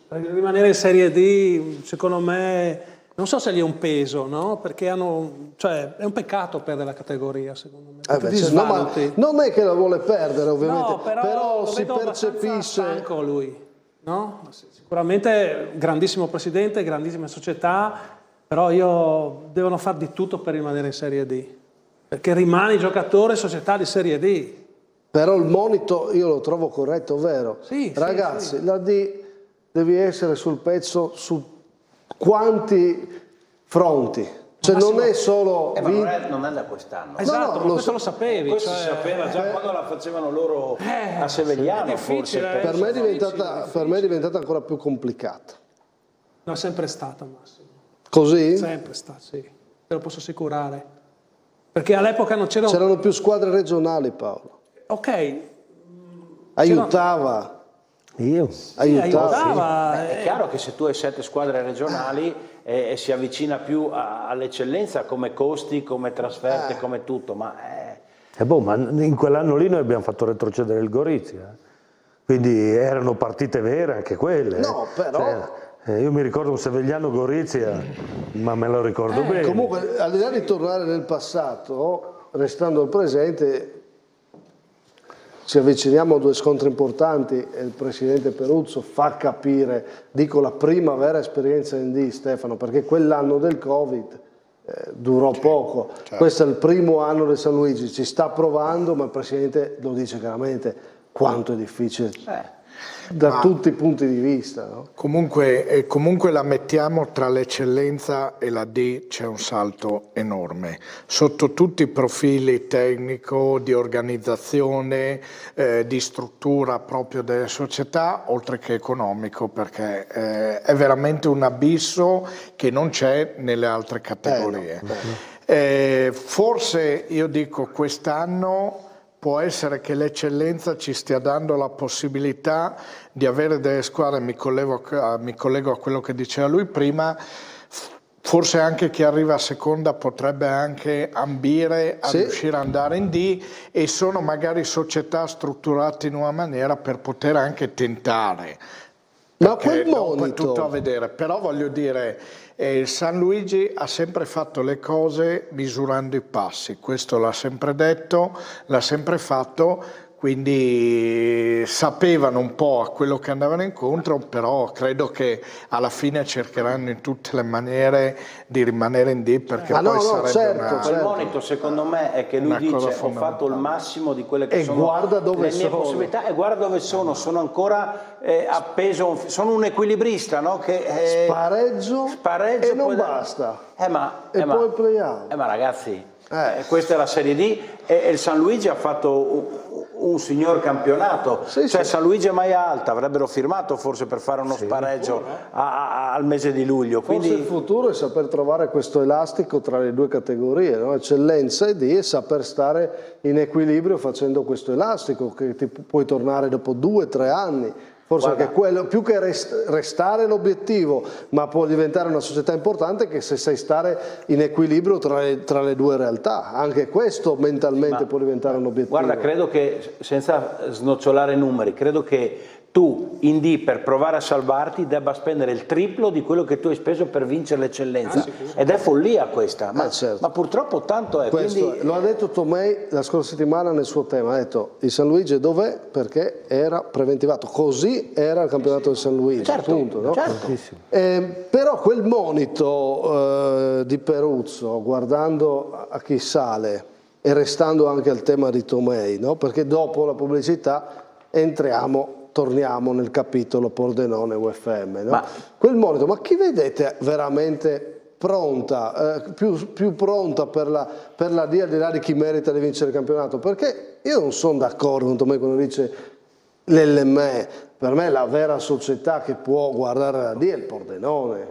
rimanere in Serie D, secondo me, non so se gli è un peso, no? Perché è un peccato perdere la categoria, secondo me. Non è che la vuole perdere, ovviamente, no, però si percepisce. Stanco lui, no? Sicuramente grandissimo presidente, grandissima società, però devono fare di tutto per rimanere in Serie D, perché rimane giocatore società di Serie D. Però il monito io lo trovo corretto, ovvero, ragazzi, la D devi essere sul pezzo su quanti fronti, cioè non è solo non è da quest'anno. Esatto, ma questo lo sapevi. Questo si sapeva già quando la facevano loro a Sevegliano, forse. Per me è diventata ancora più complicata. No, è sempre stata, Massimo. Così? Sempre stata, sì. Te lo posso assicurare. Perché all'epoca non c'erano... C'erano più squadre regionali, Paolo. Ok. Aiutava. Aiutava. È chiaro che se tu hai 7 squadre regionali e si avvicina più all'eccellenza come costi, come trasferte, come tutto, ma in quell'anno lì noi abbiamo fatto retrocedere il Gorizia, quindi erano partite vere anche quelle. No, però... io mi ricordo un Sevegliano-Gorizia, ma me lo ricordo bene. Comunque, al di là di tornare nel passato, restando al presente, ci avviciniamo a 2 scontri importanti e il presidente Peruzzo fa capire, dico la prima vera esperienza in D, Stefano, perché quell'anno del Covid durò poco, questo è il primo anno del San Luigi, ci sta provando, ma il presidente lo dice chiaramente quanto è difficile da tutti i punti di vista. No? Comunque la mettiamo tra l'eccellenza e la D, c'è un salto enorme, sotto tutti i profili tecnico, di organizzazione, di struttura proprio delle società, oltre che economico, perché è veramente un abisso che non c'è nelle altre categorie. Forse io dico quest'anno può essere che l'eccellenza ci stia dando la possibilità di avere delle squadre, mi collego a quello che diceva lui prima, forse anche chi arriva a seconda potrebbe anche ambire a riuscire ad andare in D, e sono magari società strutturate in una maniera per poter anche tentare. Ma quel monito è tutto a vedere, però voglio dire, il San Luigi ha sempre fatto le cose misurando i passi, questo l'ha sempre detto, l'ha sempre fatto, quindi sapevano un po' a quello che andavano incontro, però credo che alla fine cercheranno in tutte le maniere di rimanere in D, perché poi sarebbe Il monito secondo me è che lui dice ho fatto il massimo di quelle che sono le mie possibilità e guarda dove sono ancora appeso, sono un equilibrista, no? Che, spareggio e non basta, poi il play-out. Ma ragazzi, questa è la Serie D e il San Luigi ha fatto un signor campionato, San Luigi e Maia Alta avrebbero firmato forse per fare uno spareggio al mese di luglio. Forse il futuro è saper trovare questo elastico tra le 2 categorie, no? Eccellenza e D, e saper stare in equilibrio facendo questo elastico che ti puoi tornare dopo 2 o 3 anni. Forse anche quello, più che restare l'obiettivo, ma può diventare una società importante che se sai stare in equilibrio tra le 2 realtà. Anche questo mentalmente può diventare un obiettivo. Guarda, credo che, senza snocciolare numeri, credo che tu in D per provare a salvarti debba spendere il triplo di quello che tu hai speso per vincere l'eccellenza. Ed è follia questa, ma purtroppo tanto è. Quindi... Lo ha detto Tomei la scorsa settimana nel suo tema, ha detto il San Luigi dov'è? Perché era preventivato, così era il campionato del San Luigi, appunto, no? Però quel monito di Peruzzo, guardando a chi sale e restando anche al tema di Tomei, no? Perché dopo la pubblicità torniamo nel capitolo Pordenone UFM, no? Quel monito, ma chi vedete veramente pronta, più pronta per la D, al di là di chi merita di vincere il campionato? Perché io non sono d'accordo con Tomei quando dice l'LME, per me la vera società che può guardare la D è il Pordenone.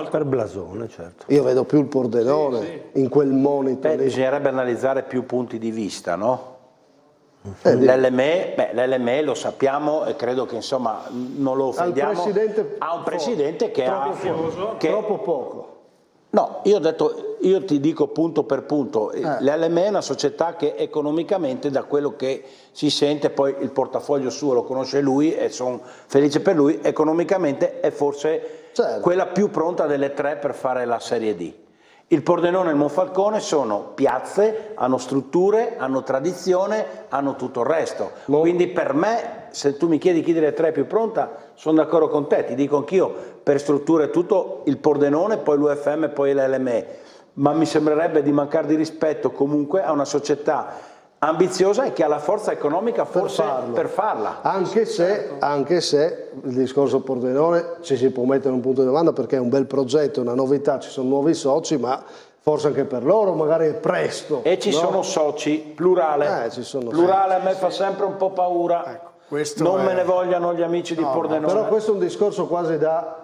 Per blasone, certo. Io vedo più il Pordenone in quel monito. Bisognerebbe analizzare più punti di vista, no? L'LME lo sappiamo e credo che insomma non lo offendiamo, ha un presidente che ha troppo poco. No, io ti dico punto per punto, l'LME è una società che economicamente, da quello che si sente, poi il portafoglio suo lo conosce lui e sono felice per lui, economicamente è forse quella più pronta delle 3 per fare la Serie D. Il Pordenone e il Monfalcone sono piazze, hanno strutture, hanno tradizione, hanno tutto il resto. Quindi per me, se tu mi chiedi chi delle 3 è più pronta, sono d'accordo con te, ti dico anch'io, per strutture tutto il Pordenone, poi l'UFM e poi l'LME. Ma mi sembrerebbe di mancare di rispetto comunque a una società ambiziosa e che ha la forza economica forse per farla. Anche se il discorso Pordenone ci si può mettere un punto di domanda, perché è un bel progetto, una novità, ci sono nuovi soci, ma forse anche per loro magari è presto. E ci sono soci, plurale. Plurale a me fa sempre un po' paura. Non me ne vogliano gli amici di Pordenone. Però questo è un discorso quasi da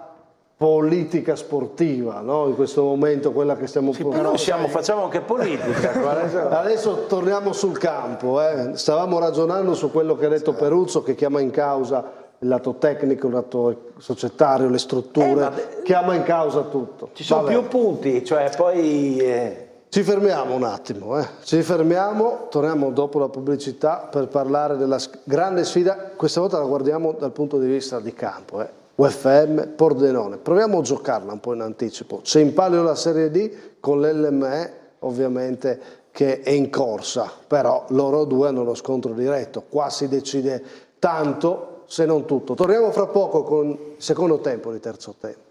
politica sportiva, no? In questo momento quella che stiamo facciamo anche politica. Adesso torniamo sul campo, stavamo ragionando su quello che ha detto Peruzzo, che chiama in causa il lato tecnico, il lato societario, le strutture, chiama in causa tutto. Ci sono più punti, cioè poi... Ci fermiamo un attimo, ci fermiamo, torniamo dopo la pubblicità per parlare della grande sfida, questa volta la guardiamo dal punto di vista di campo, UFM, Pordenone. Proviamo a giocarla un po' in anticipo. C'è in palio la Serie D con l'LME ovviamente che è in corsa, però loro due hanno lo scontro diretto, qua si decide tanto se non tutto. Torniamo fra poco con il secondo tempo di terzo tempo.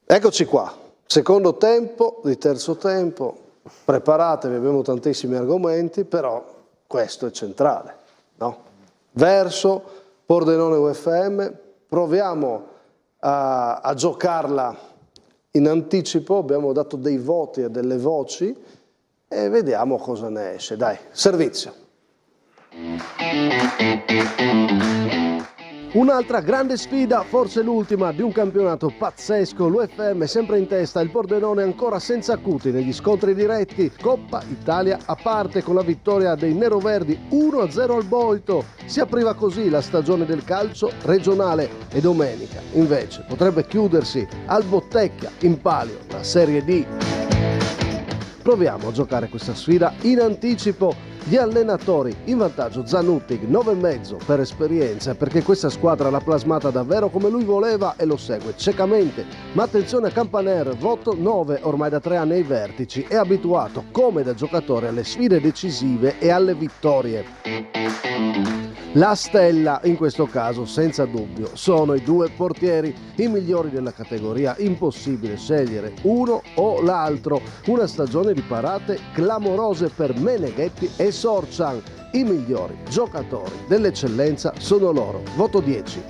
Eccoci qua, secondo tempo di terzo tempo, preparatevi, abbiamo tantissimi argomenti, però questo è centrale, no? Verso Pordenone UFM, proviamo a giocarla in anticipo, abbiamo dato dei voti e delle voci e vediamo cosa ne esce. Dai, servizio. Un'altra grande sfida, forse l'ultima, di un campionato pazzesco. L'UFM sempre in testa, il Pordenone ancora senza acuti negli scontri diretti. Coppa Italia a parte con la vittoria dei neroverdi 1-0 al Boito. Si apriva così la stagione del calcio regionale e domenica invece potrebbe chiudersi al Bottecchia in palio la Serie D. Proviamo a giocare questa sfida in anticipo. Gli allenatori in vantaggio Zanuttig 9,5 per esperienza, perché questa squadra l'ha plasmata davvero come lui voleva e lo segue ciecamente. Ma attenzione a Campaner, voto 9, ormai da 3 anni ai vertici, è abituato come da giocatore alle sfide decisive e alle vittorie. La stella in questo caso senza dubbio sono i due portieri, i migliori della categoria, impossibile scegliere uno o l'altro. Una stagione di parate clamorose per Meneghetti e Sorchan, i migliori giocatori dell'eccellenza sono loro, voto 10.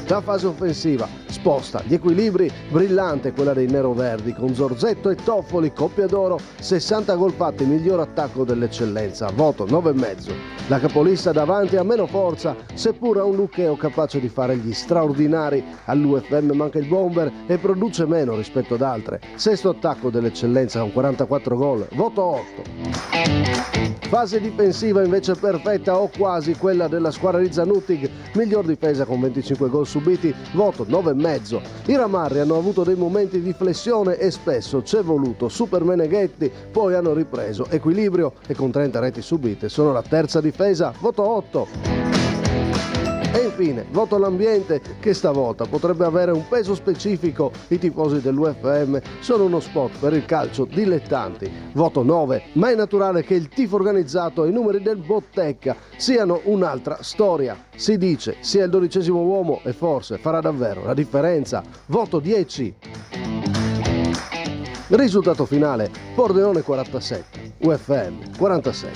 La fase offensiva sposta gli equilibri, brillante quella dei neroverdi con Zorzetto e Toffoli, coppia d'oro, 60 gol fatti, miglior attacco dell'eccellenza, voto 9,5. La capolista davanti ha meno forza, seppur ha un luccheo capace di fare gli straordinari. All'UFM manca il bomber e produce meno rispetto ad altre. Sesto attacco dell'eccellenza con 44 gol, voto 8. Fase difensiva invece perfetta o quasi quella della squadra di Zanuttig, miglior difesa con 25 gol subiti, voto 9,5. I Ramarri hanno avuto dei momenti di flessione e spesso c'è voluto Super Meneghetti, poi hanno ripreso equilibrio e con 30 reti subite sono la terza difesa, voto 8. E infine, voto all'ambiente, che stavolta potrebbe avere un peso specifico. I tifosi dell'UFM sono uno spot per il calcio dilettanti, voto 9, ma è naturale che il tifo organizzato e i numeri del Bottecca siano un'altra storia. Si dice sia il 12° uomo e forse farà davvero la differenza, voto 10. Risultato finale, Pordenone 47, UFM 46.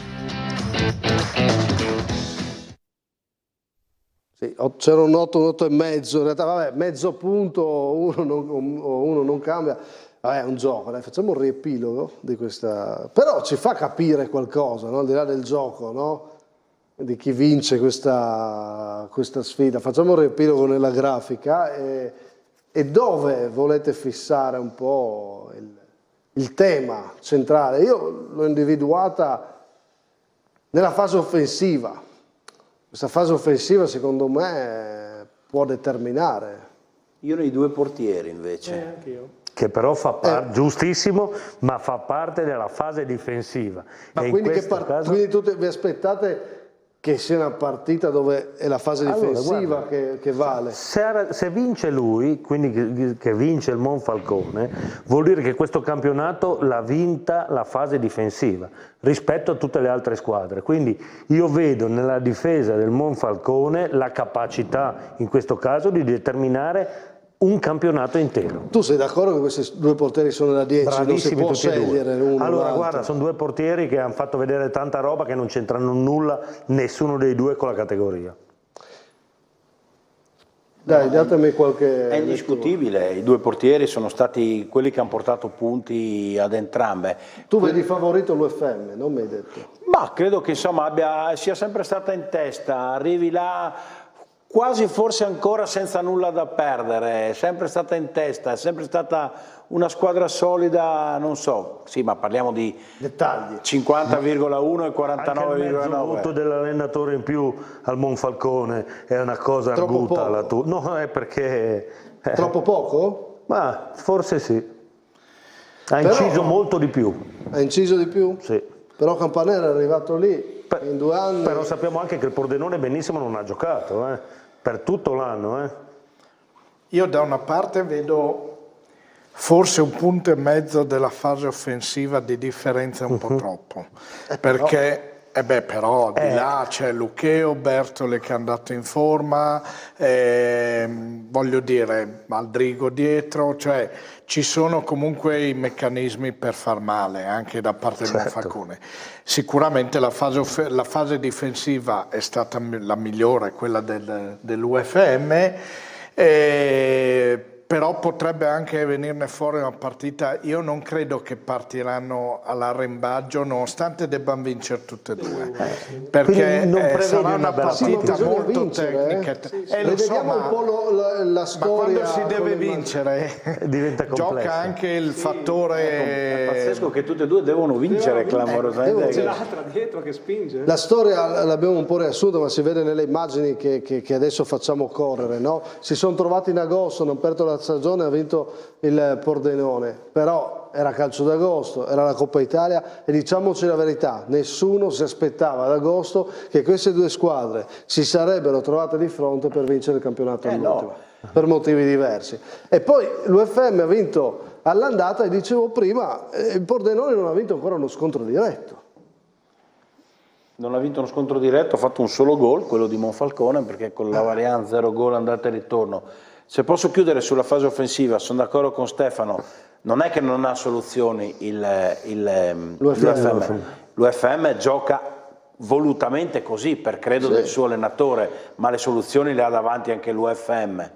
Sì, c'era un 8, un 8,5, in realtà vabbè, mezzo punto, uno non cambia, vabbè è un gioco, dai, facciamo un riepilogo di questa, però ci fa capire qualcosa, no? Al di là del gioco, no? Di chi vince questa sfida, facciamo un riepilogo nella grafica e dove volete fissare un po' il tema centrale. Io l'ho individuata nella fase offensiva. Questa fase offensiva secondo me può determinare. Io nei due portieri invece. Anch'io. Che però fa parte, giustissimo, ma fa parte della fase difensiva. Ma e quindi, in questo caso... quindi tutti vi aspettate che sia una partita dove è la fase difensiva guarda, che vale? Se vince lui, quindi che vince il Monfalcone, vuol dire che questo campionato l'ha vinta la fase difensiva rispetto a tutte le altre squadre. Quindi io vedo nella difesa del Monfalcone la capacità, in questo caso, di determinare un campionato intero. Tu sei d'accordo che questi due portieri sono da 10? Bravissimi, non si può scegliere uno? Allora guarda, sono due portieri che hanno fatto vedere tanta roba che non c'entrano nulla nessuno dei due con la categoria. Dai, datemi qualche... È indiscutibile, i due portieri sono stati quelli che hanno portato punti ad entrambe. Tu vedi favorito l'UFM, non mi hai detto? Ma credo che insomma sia sempre stata in testa, arrivi là quasi forse ancora senza nulla da perdere, è sempre stata in testa, è sempre stata una squadra solida, non so, sì, ma parliamo di dettagli, 50,1 e 49,9. Anche il mezzo voto dell'allenatore in più al Monfalcone è una cosa arguta. No, è perché... Troppo poco? Ma forse sì. Ha inciso molto di più. Ha inciso di più? Sì. Però Campanella è arrivato lì in 2 anni. Però sappiamo anche che il Pordenone benissimo non ha giocato, per tutto l'anno. Io da una parte vedo forse 1,5 punti della fase offensiva di differenza un po' troppo, perché però di là c'è Lucheo, Bertole che è andato in forma, voglio dire Maldrigo dietro, cioè ci sono comunque i meccanismi per far male anche da parte del Monfalcone. Sicuramente la fase difensiva è stata la migliore, quella dell'UFM, però potrebbe anche venirne fuori una partita. Io non credo che partiranno all'arrembaggio nonostante debbano vincere tutte e due, perché sarà una partita molto tecnica. Lo so, un po' la storia, ma quando si deve vincere diventa gioca anche il fattore. È pazzesco che tutte e due devono vincere clamorosamente. C'è l'altra dietro che spinge. La storia l'abbiamo un po' riassunta, ma si vede nelle immagini che adesso facciamo correre, no? Si sono trovati in agosto, hanno aperto la stagione, ha vinto il Pordenone, però era calcio d'agosto, era la Coppa Italia e diciamoci la verità, nessuno si aspettava ad agosto che queste due squadre si sarebbero trovate di fronte per vincere il campionato all'ultimo, per motivi diversi. E poi l'UFM ha vinto all'andata e dicevo prima, il Pordenone non ha vinto ancora uno scontro diretto. Non ha vinto uno scontro diretto, ha fatto un solo gol, quello di Monfalcone, perché con la variante 0 gol andata e ritorno. Se posso chiudere sulla fase offensiva, sono d'accordo con Stefano, non è che non ha soluzioni l'UFM. L'UFM gioca volutamente così, per credo del suo allenatore, ma le soluzioni le ha davanti anche l'UFM.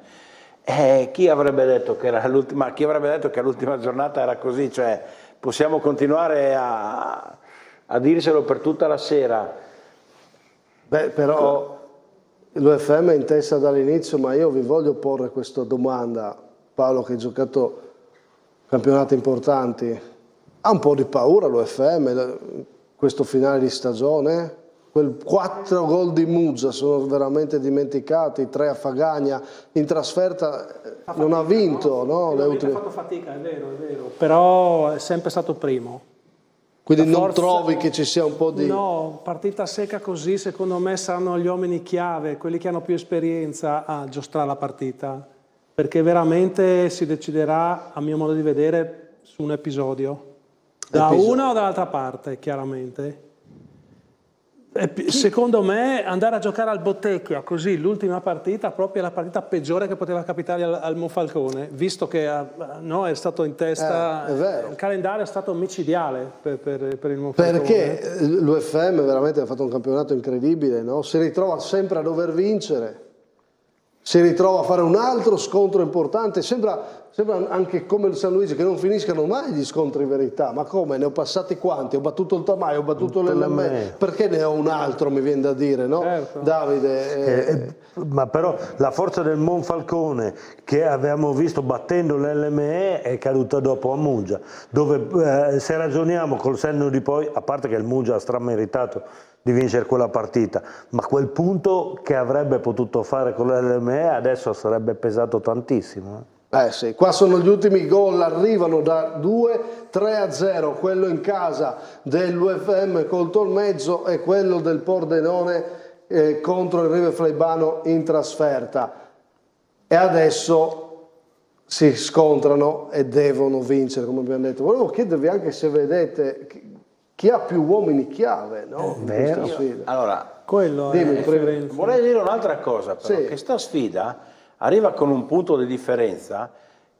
Chi avrebbe detto che all'ultima giornata era così? Cioè, possiamo continuare a dirselo per tutta la sera. Però l'UFM è in testa dall'inizio, ma io vi voglio porre questa domanda. Paolo, che hai giocato campionati importanti, ha un po' di paura l'UFM questo finale di stagione? Quel 4 gol di Muggia sono veramente dimenticati, 3 a Fagagna, in trasferta non ha vinto, no? Ha fatto fatica, è vero, però è sempre stato primo. Quindi non trovi che ci sia un po' di... No, partita secca così secondo me saranno gli uomini chiave, quelli che hanno più esperienza a giostrare la partita, perché veramente si deciderà, a mio modo di vedere, su un episodio, da una o dall'altra parte, chiaramente. Secondo me andare a giocare al Bottecchia così l'ultima partita proprio è la partita peggiore che poteva capitare al Monfalcone, visto che è stato in testa, il calendario è stato micidiale per il Monfalcone. Perché l'UFM veramente ha fatto un campionato incredibile, no? Si ritrova sempre a dover vincere, si ritrova a fare un altro scontro importante, sembra anche come il San Luigi che non finiscano mai gli scontri in verità, ma come? Ne ho passati quanti? Ho battuto il Tamaio, ho battuto l'LM, perché ne ho un altro, mi viene da dire, no? Certo. Davide. Ma però la forza del Monfalcone che avevamo visto battendo l'LME è caduta dopo a Muggia, dove se ragioniamo col senno di poi, a parte che il Muggia ha strameritato di vincere quella partita, ma quel punto che avrebbe potuto fare con l'LME adesso sarebbe pesato tantissimo. Sì, qua sono gli ultimi gol, arrivano da 2-3-0, quello in casa dell'UFM col Tolmezzo e quello del Pordenone contro il River Fleibano in trasferta. E adesso si scontrano e devono vincere, come abbiamo detto. Volevo chiedervi anche se vedete chi ha più uomini chiave, no? Allora, vorrei dire un'altra cosa, però, che sta sfida arriva con un punto di differenza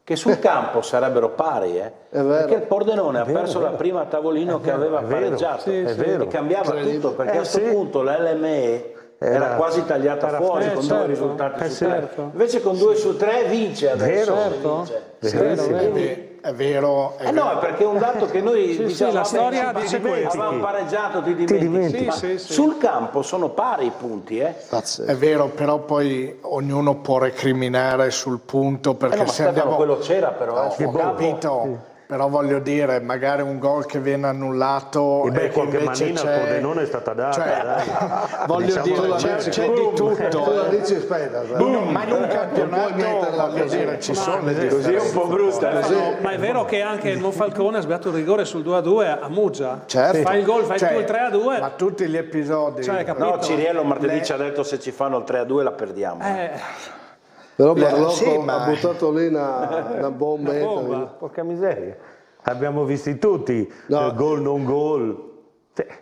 che sul campo sarebbero pari, perché il Pordenone ha perso la prima a tavolino che aveva pareggiato, e cambiava tutto, perché a questo punto l'LME era quasi tagliata fuori con 2 risultati su 3. Invece con 2 su 3 vince adesso. È vero. No, è perché è un dato che noi diciamo, la storia dice questo. Avevamo pareggiato, ti dimentichi. Sul campo sono pari i punti. È vero, però poi ognuno può recriminare sul punto, perché se andiamo... quello c'era però. Ho capito. Però voglio dire, magari un gol che viene annullato E beh, e che qualche invece manina al Pordenone è stata data. Cioè, voglio Diciamo dire, c'è di tutto. Tu la dici, aspetta. Ma in un campionato, voglio dire, ci sono le differenze. Così è un po' brutta. Ma è vero che anche il Monfalcone ha sbagliato il rigore sul 2-2 a Muggia. Certo. Fai il gol, fai tu il 3-2. Ma tutti gli episodi. Cioè, capito? No, Ciriello martedì ci ha detto se ci fanno il 3-2 la perdiamo. Però Barlocco sì, ma- ha buttato lì una bombetta. Porca miseria. Abbiamo visti tutti, gol non gol.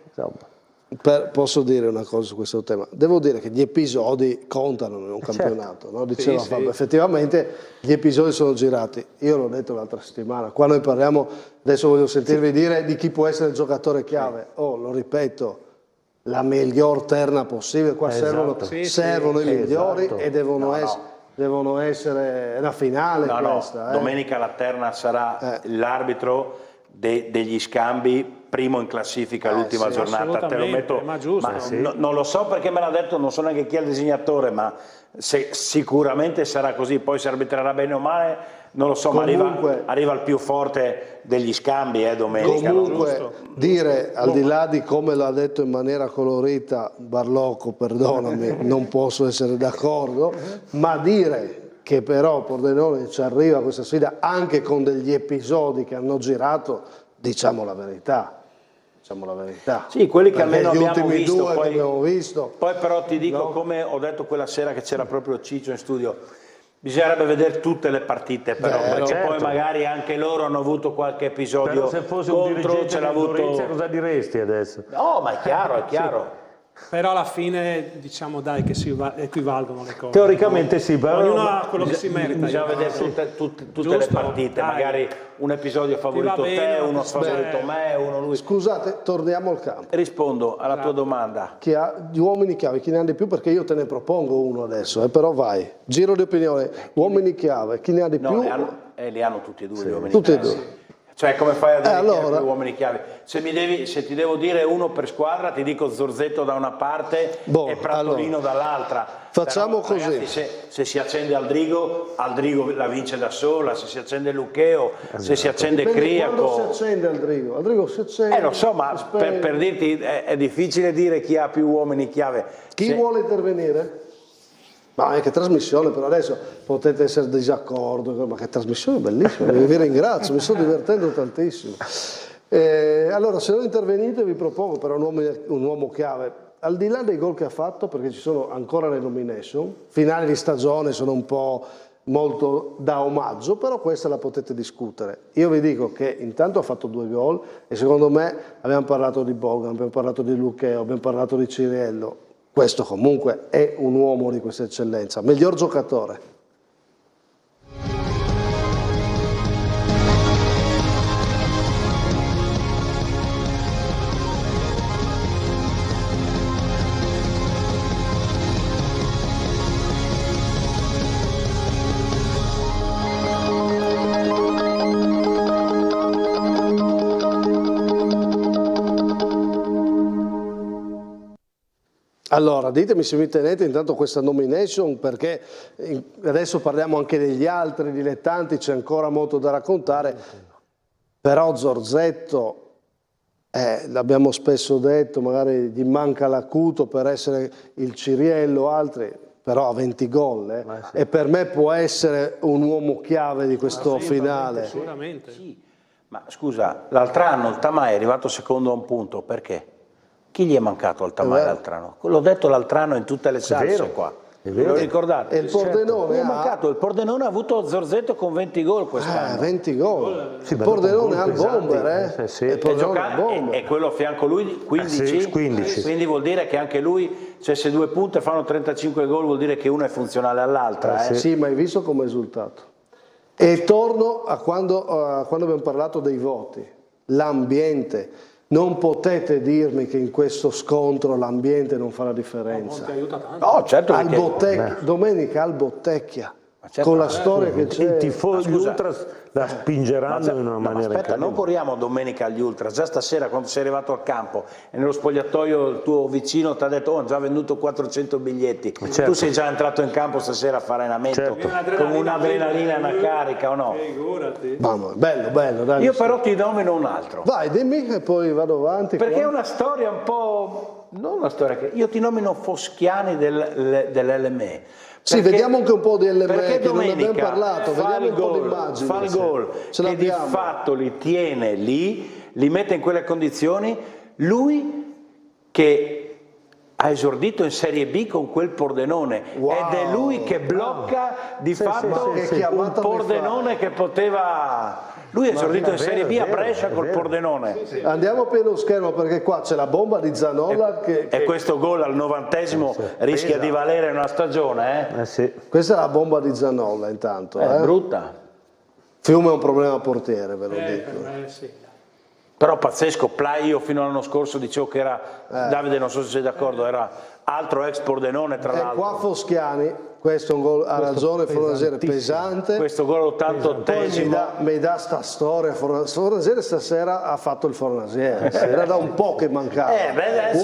Insomma. Posso dire una cosa su questo tema? Devo dire che gli episodi contano in un campionato, no? Diceva Sì, Fabio, effettivamente gli episodi sono girati. Io l'ho detto l'altra settimana, qua noi parliamo, adesso voglio sentirvi dire di chi può essere il giocatore chiave. Lo ripeto, la miglior terna possibile, qua Esatto. servono i migliori Esatto. e devono essere una finale questa. Domenica la terna sarà l'arbitro degli scambi, primo in classifica l'ultima giornata, te lo metto, ma giusto. non lo so perché me l'ha detto, non so neanche chi è il disegnatore, ma sicuramente sarà così, poi si arbitrerà bene o male, non lo so, Comunque, ma arriva il più forte degli scambi domenica. Comunque dire, al di là di come l'ha detto in maniera colorita Barlocco, perdonami, non posso essere d'accordo, ma dire che però Pordenone ci arriva a questa sfida anche con degli episodi che hanno girato, diciamo la verità. Diciamo la verità. Sì, quelli che Perché almeno gli abbiamo ultimi visto, due che abbiamo visto. Poi però ti dico, come ho detto quella sera che c'era proprio Ciccio in studio, bisognerebbe vedere tutte le partite però, perché certo. poi magari anche loro hanno avuto qualche episodio Però se fosse un contro, dirigente ce l'ha del avuto... Gorizia cosa diresti adesso? No, ma è chiaro, è chiaro. Però alla fine diciamo dai che si equivalgono le cose. Teoricamente sì, però ognuno ha quello che si merita. Bisogna vedere tutte le Giusto, partite, dai. magari un episodio favorito bene, te, uno sì. favorito me, uno lui. Scusate, torniamo al campo. Rispondo alla tua domanda. Chi ha gli uomini chiave, chi ne ha di più? Perché io te ne propongo uno adesso, però vai. Giro di opinione, uomini chiave, chi ne ha di più? Li hanno tutti e due gli uomini Tutti e chiave. due. Cioè, come fai a dire chi allora, è più uomini chiave? Se ti devo dire uno per squadra, ti dico Zorzetto da una parte e Pratolino dall'altra. Facciamo però, così. Ragazzi, se si accende Aldrigo la vince da sola, se si accende Lucheo, se si accende Criaco. Quando si accende Aldrigo? Aldrigo si accende. Lo so, ma per dirti è difficile dire chi ha più uomini chiave. Chi vuole intervenire? Ma che trasmissione, però adesso potete essere disaccordo, ma che trasmissione bellissima, vi ringrazio, mi sto divertendo tantissimo. Allora, se non intervenite vi propongo però un uomo chiave, al di là dei gol che ha fatto, perché ci sono ancora le nomination, finali di stagione sono un po' molto da omaggio, però questa la potete discutere. Io vi dico che intanto ha fatto 2 gol e secondo me abbiamo parlato di Bogan, abbiamo parlato di Lucheo, abbiamo parlato di Ciriello. Questo comunque è un uomo di questa eccellenza. Miglior giocatore. Allora, ditemi se mi tenete intanto questa nomination, perché adesso parliamo anche degli altri dilettanti, c'è ancora molto da raccontare, però Zorzetto, l'abbiamo spesso detto, magari gli manca l'acuto per essere il Ciriello, altri, però ha 20 gol, e per me può essere un uomo chiave di questo finale. Sicuramente. Sì. Ma scusa, l'altro anno il Tamai è arrivato secondo a un punto, perché? Chi gli è mancato al Tamai l'altro anno? L'ho detto l'altro anno in tutte le salse qua. Ve lo ricordate? E il Pordenone il Pordenone ha avuto Zorzetto con 20 gol quest'anno. 20 gol. Il Pordenone ha il bomber, E quello a fianco lui 15? 15. Quindi vuol dire che anche lui, cioè se 2 punte fanno 35 gol, vuol dire che uno è funzionale all'altra. Sì, ma hai visto come è risultato. E torno a quando abbiamo parlato dei voti, l'ambiente. Non potete dirmi che in questo scontro l'ambiente non fa la differenza. No, certo. Domenica al Bottecchia, con la storia che c'è. Gli ultras la spingeranno in una maniera aspetta, incredibile. non corriamo domenica agli ultra, già stasera quando sei arrivato al campo e nello spogliatoio il tuo vicino ti ha detto ho già venduto 400 biglietti, certo. Tu sei già entrato in campo stasera a fare allenamento, certo. Con un'adrenalina, una carica o no? Mamma, bello, dai. Io però ti nomino un altro. Vai, dimmi e poi vado avanti. Perché qua. è una storia un po'... non una storia che... Io ti nomino Foschiani dell'LME. Sì, vediamo anche un po' di LME perché che non ne abbiamo domenica parlato, vediamo un po' di immagini. Fa il gol, che di fatto li tiene lì, li mette in quelle condizioni, lui che ha esordito in Serie B con quel Pordenone, ed è lui che blocca di fatto un Pordenone che poteva... Lui è esordito in Serie B a Brescia col Pordenone. Andiamo a pieno schermo perché qua c'è la bomba di Zanolla e questo gol al 90esimo rischia di valere una stagione. Questa è la bomba di Zanolla intanto. È brutta. Fiume è un problema portiere, ve lo dico. Però pazzesco, io fino all'anno scorso dicevo che era, Davide non so se sei d'accordo, era altro ex Pordenone tra l'altro. E qua Foschiani, questo è un gol, ha ragione, Fornasiere, pesante. Questo gol 88esimo. Poi mi dà sta storia, Fornasiere stasera ha fatto il Fornasiere, era da un po' che mancava.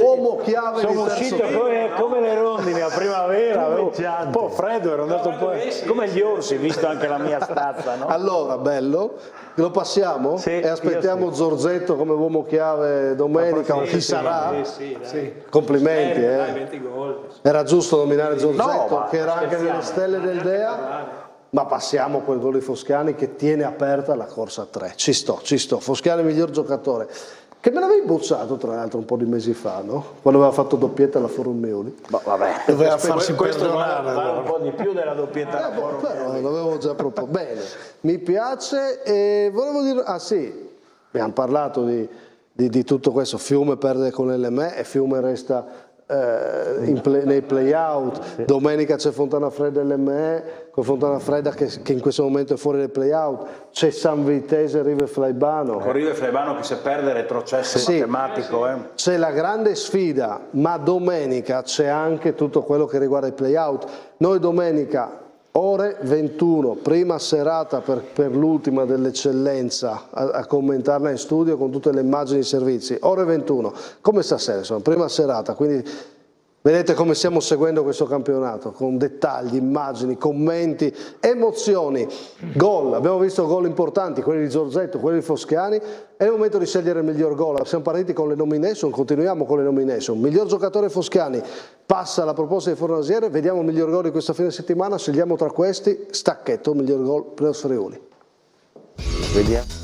Uomo chiave sono di terzo uscito tempo. come le rondini a primavera, un po' freddo, ero andato un po' come gli orsi, visto anche la mia stazza, no? Allora, bello, lo passiamo? E aspettiamo Zorzetto come uomo chiave domenica, o chi sarà? Sì. Complimenti, 20 gol. Era giusto nominare Zorzetto, ma che era anche nelle stelle del Dea, ma passiamo a quel gol di Foschiani che tiene aperta la corsa a 3. Ci sto. Foschiani miglior giocatore. Che me l'avevi bocciato tra l'altro un po' di mesi fa, no? Quando aveva fatto doppietta alla Formioli. Vabbè, doveva farsi questo perdonare. vale un po' di più della doppietta alla Formioli. Però l'avevo già proposto. Bene, mi piace e volevo dire... Ah sì, abbiamo parlato di tutto questo. Fiume perde con l'LME e Fiume resta... nei play-out. Domenica c'è Fontana Fredda LME con Fontana Fredda che in questo momento è fuori dai play-out, c'è San Vitese Rive Flaibano con Rive Flaibano che se perde retrocesso matematico c'è la grande sfida, ma domenica c'è anche tutto quello che riguarda i play-out. Noi domenica ore 21, prima serata per l'ultima dell'eccellenza, a commentarla in studio con tutte le immagini e i servizi, ore 21, come stasera, insomma, prima serata, quindi vedete come stiamo seguendo questo campionato, con dettagli, immagini, commenti, emozioni, gol, abbiamo visto gol importanti, quelli di Zorzetto, quelli di Foschiani, è il momento di scegliere il miglior gol. Siamo partiti con le nomination, continuiamo con le nomination. Miglior giocatore Foschiani, passa alla proposta di Fornasiere, vediamo il miglior gol di questa fine settimana, scegliamo tra questi, Stacchetto, miglior gol Playoff Friuli. Vediamo.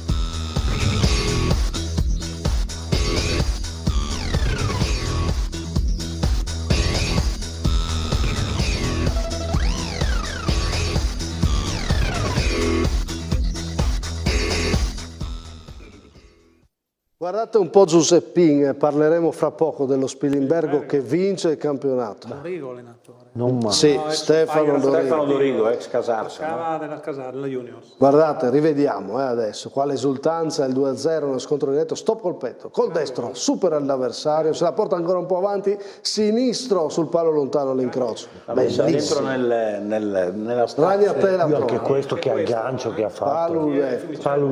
Guardate un po' Giuseppin, parleremo fra poco dello Spilimbergo che vince il campionato. Dorigo allenatore. Sì, Stefano Dorigo, ex Casarsa. Giocava della Casarla Juniors. Guardate, rivediamo adesso, qua l'esultanza, il 2-0, uno scontro diretto, stop col petto, col destro, supera l'avversario, se la porta ancora un po' avanti, sinistro sul palo lontano all'incrocio. Dentro nella Ragnatela anche questo che aggancio che ha fatto.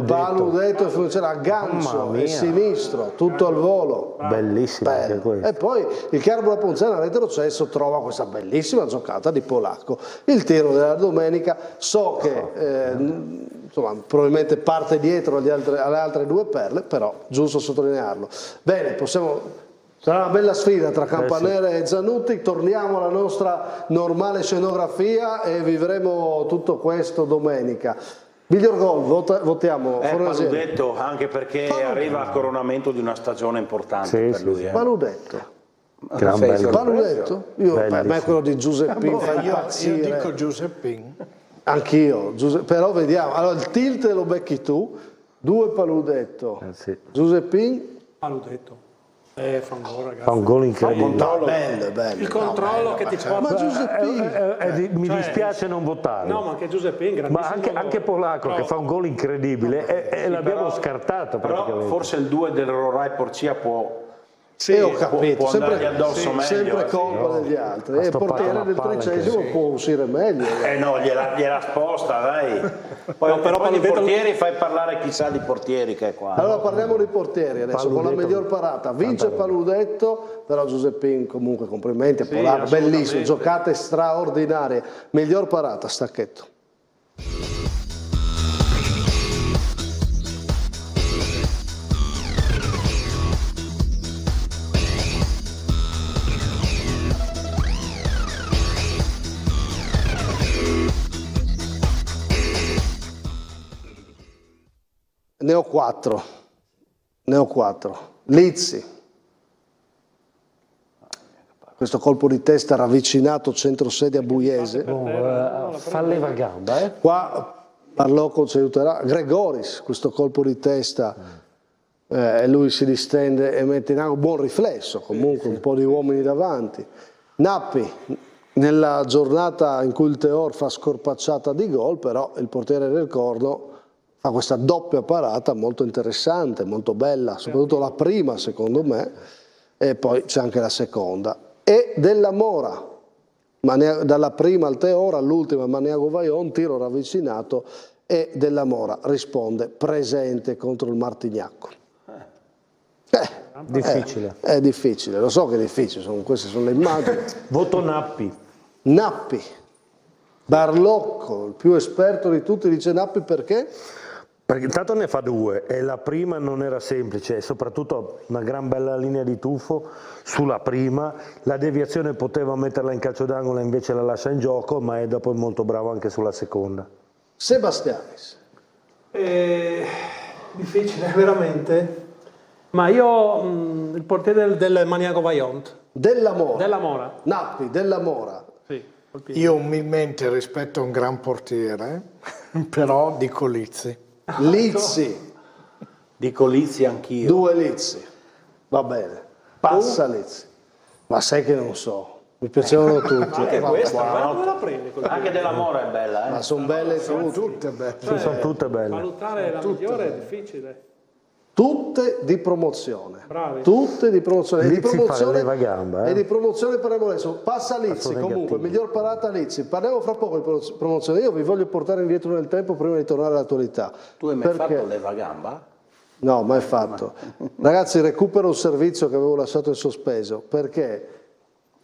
Paludetto, c'era aggancio e sinistro, tutto al volo. Bellissimo anche questo. E poi il Chiarbora Ponzena retrocesso trova questa bellissima giocata di Polacco. Il tiro della domenica, so che insomma, probabilmente parte dietro alle altre due perle, però giusto sottolinearlo. Bene, sarà una bella sfida tra Campanere e Zanutti, torniamo alla nostra normale scenografia e vivremo tutto questo domenica. Miglior gol, votiamo. Paludetto, anche perché arriva al coronamento di una stagione importante per lui. Paludetto. Paludetto? Per me quello di Giuseppin fa impazzire. Io dico Giuseppin. Anch'io, però vediamo. Allora il tilt lo becchi tu, 2 Paludetto. Giuseppin? Paludetto. Fa un gol, ragazzi. Fa un gol incredibile. Bello. Il controllo che ti porta. Ma Giuseppin mi dispiace non votare. No, ma anche Giuseppin, grandissimo. Ma anche Polacco che fa un gol incredibile e l'abbiamo scartato praticamente. Però forse il 2 del Rorai Porcia può Sì, ho capito, può andargli addosso meglio, sempre colpa degli altri. E il portiere del 13° può uscire meglio. No, gliela sposta, dai. Poi, però di portieri fai parlare chissà di portieri che è qua. Allora parliamo di portieri adesso, con la miglior parata. Vince Paludetto, però Giuseppin comunque complimenti a Polaro, bellissimo, giocate straordinarie. Miglior parata, Stacchetto. Ne ho quattro. Lizzi. Questo colpo di testa ravvicinato centrosedia Buiese. Fa leva gamba, Qua Parlocco ci aiuterà. Gregoris, questo colpo di testa, lui si distende e mette in angolo, buon riflesso comunque, un po' di uomini davanti. Nappi, nella giornata in cui il Teor fa scorpacciata di gol, però il portiere del Corno fa questa doppia parata molto interessante, molto bella, soprattutto la prima secondo me, e poi c'è anche la seconda. E Della Mora, dalla prima al Teor all'ultima Maniago Vaion, tiro ravvicinato, e Della Mora risponde presente contro il Martignacco. Difficile. È difficile, lo so che è difficile, queste sono le immagini. Voto Nappi. Nappi. Barlocco, il più esperto di tutti, dice Nappi perché? Perché intanto ne fa due e la prima non era semplice, e soprattutto una gran bella linea di tuffo sulla prima, la deviazione poteva metterla in calcio d'angolo, invece la lascia in gioco, ma è dopo molto bravo anche sulla seconda. Sebastianis. Difficile, veramente. Ma io, il portiere del Maniago Vaillant. Della Mora. Della Mora. Nappi, Della Mora. Sì, io umilmente rispetto a un gran portiere, però dico Lizzi. Lizzi. Dico Lizzi anch'io. Due Lizzi. Va bene. Passa Lizzi. Ma sai che non so. Mi piacevano tutti. Anche questa, Come la prendi? anche Della Mora è bella, Ma sono belle tutte belle. Sì, sono tutte belle. Valutare la migliore è difficile. Tutte di promozione. Bravi. Tutte di promozione. E di Lizzi promozione, fa leva gamba, e di promozione parliamo adesso. Passa Lizzi comunque, miglior parata Lizzi. Parliamo fra poco di promozione. Io vi voglio portare indietro nel tempo prima di tornare all'attualità. Tu hai mai fatto leva gamba? No, mai fatto. Ragazzi, recupero un servizio che avevo lasciato in sospeso, perché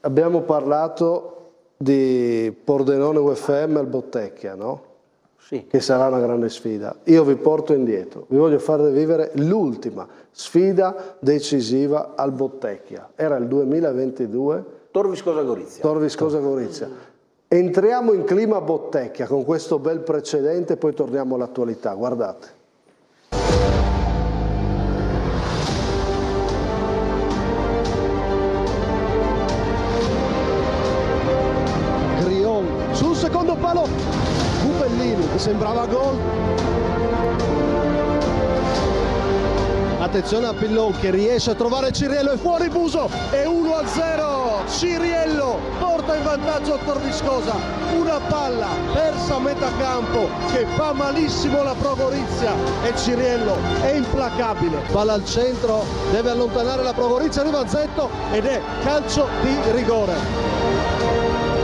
abbiamo parlato di Pordenone UFM al Bottecchia, no? Sì. Che sarà una grande sfida. Io vi porto indietro, vi voglio far vivere l'ultima sfida decisiva al Bottecchia. Era il 2022. Tor Viscosa Gorizia. Tor Viscosa Gorizia. Entriamo in clima Bottecchia con questo bel precedente, poi torniamo all'attualità. Guardate. Grion sul secondo palo. Bellini che sembrava gol. Attenzione a Pillon che riesce a trovare Ciriello, è fuori Buso e 1-0. Ciriello porta in vantaggio Tor Viscosa, una palla persa a metà campo che fa malissimo la Pro Gorizia, e Ciriello è implacabile, palla al centro, deve allontanare la Pro Gorizia, arriva Zetto ed è calcio di rigore.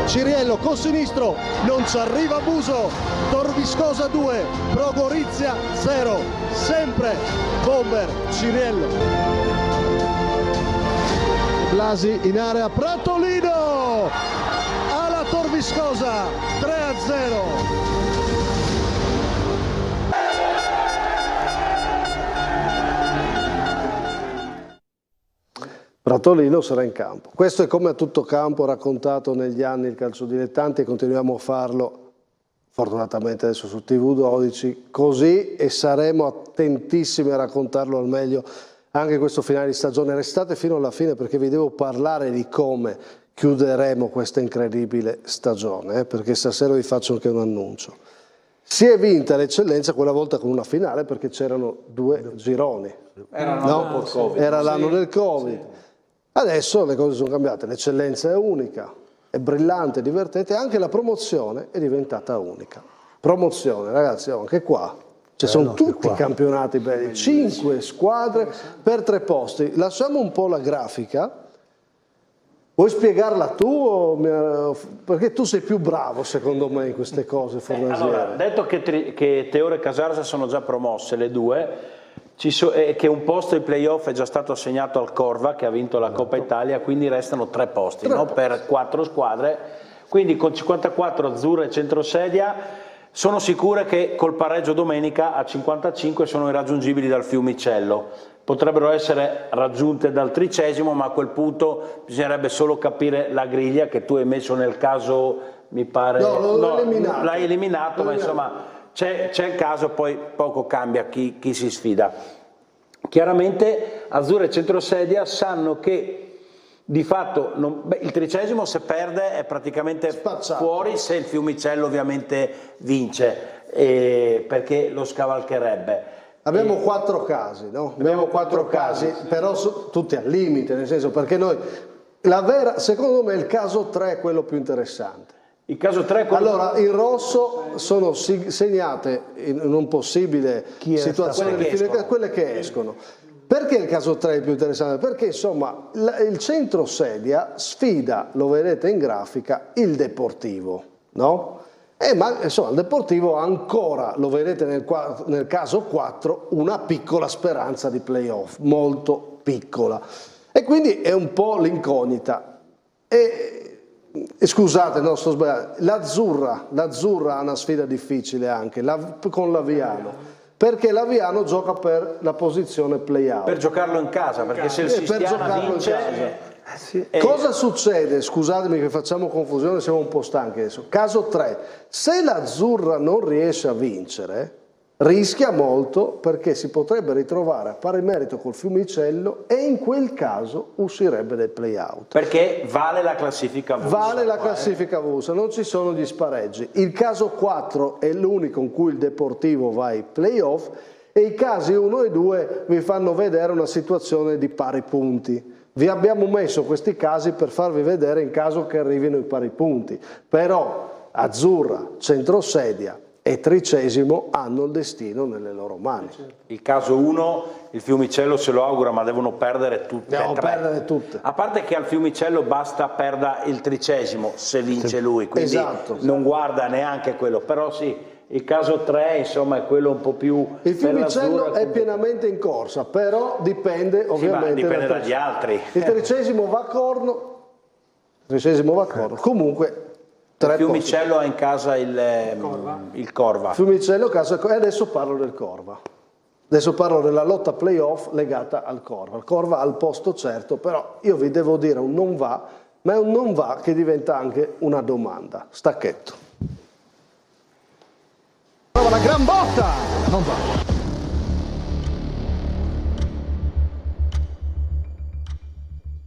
Ciriello con sinistro, non ci arriva Buso, Tor Viscosa 2, Pro Gorizia 0, sempre Bomber Ciriello. Blasi in area, Pratolino, alla Tor Viscosa 3-0. Pratolino sarà in campo. Questo è come a tutto campo raccontato negli anni il calcio dilettanti, e continuiamo a farlo fortunatamente adesso su TV12 così, e saremo attentissimi a raccontarlo al meglio anche questo finale di stagione. Restate fino alla fine perché vi devo parlare di come chiuderemo questa incredibile stagione, perché stasera vi faccio anche un annuncio. Si è vinta l'eccellenza quella volta con una finale perché c'erano due gironi. Era dopo il Covid. Era l'anno del Covid. Sì. Adesso le cose sono cambiate, l'eccellenza è unica, è brillante, divertente, anche la promozione è diventata unica. Promozione, ragazzi, anche qua Cioè, sono tutti campionati belli, 5 squadre per 3 posti. Lasciamo un po' la grafica. Vuoi spiegarla tu? Perché tu sei più bravo secondo me in queste cose, Fornasieri. Allora, detto che Teore e Casarsa sono già promosse, le due, che un posto ai playoff è già stato assegnato al Corva che ha vinto la Coppa Italia, quindi restano 3 posti, no? Per 4 squadre, quindi con 54 Azzurra e Centrosedia sono sicure che col pareggio domenica a 55 sono irraggiungibili dal Fiumicello. Potrebbero essere raggiunte dal 13°, ma a quel punto bisognerebbe solo capire la griglia che tu hai messo nel caso, mi pare... No, l'hai eliminato, ma insomma c'è il caso, poi poco cambia chi si sfida. Chiaramente Azzurra e Centrosedia sanno che di fatto il 13° se perde è praticamente fuori, se il Fiumicello ovviamente vince, perché lo scavalcherebbe. Abbiamo 4 casi, no? Abbiamo 4 casi, però tutti al limite, nel senso, perché noi, secondo me il caso 3 è quello più interessante. Il caso 3 è quello... Allora, in rosso sono segnate in un possibile situazione di fine, quelle che escono. Perché il caso 3 è più interessante? Perché insomma il Centrosedia sfida, lo vedete in grafica, il Deportivo, no? Ma insomma il Deportivo ha ancora, lo vedete nel caso 4, una piccola speranza di playoff, molto piccola. E quindi è un po' l'incognita. E scusate, no, sto sbagliando, l'Azzurra ha una sfida difficile anche, con l'Aviano. Perché l'Aviano gioca per la posizione play-out. Per giocarlo in casa, perché se il Sistiana vince... Cosa succede? Scusatemi che facciamo confusione, siamo un po' stanchi adesso. Caso 3. Se l'Azzurra non riesce a vincere, rischia molto perché si potrebbe ritrovare a pari merito col Fiumicello e in quel caso uscirebbe dai play-out. Perché vale la classifica avulsa. Vale la classifica avulsa, non ci sono gli spareggi. Il caso 4 è l'unico in cui il Deportivo va ai play-off e i casi 1 e 2 vi fanno vedere una situazione di pari punti. Vi abbiamo messo questi casi per farvi vedere in caso che arrivino i pari punti, però Azzurra, Centrosedia e 13° hanno il destino nelle loro mani. Il caso 1, il Fiumicello se lo augura, ma devono perdere tutte e 3. Perdere tutte. A parte che al Fiumicello basta perda il 13° se vince lui, quindi non guarda neanche quello, però sì. Il caso 3 insomma è quello un po' più... Il Fiumicello è pienamente in corsa, però dipende ovviamente dipende dagli altri. Il 13° va a corno, comunque... Il Fiumicello ha in casa il Corva. Fiumicello casa, e adesso parlo del Corva. Adesso parlo della lotta playoff legata al Corva. Il Corva ha il posto certo, però io vi devo dire un non va, ma è un non va che diventa anche una domanda. Stacchetto. La gran botta! Non va.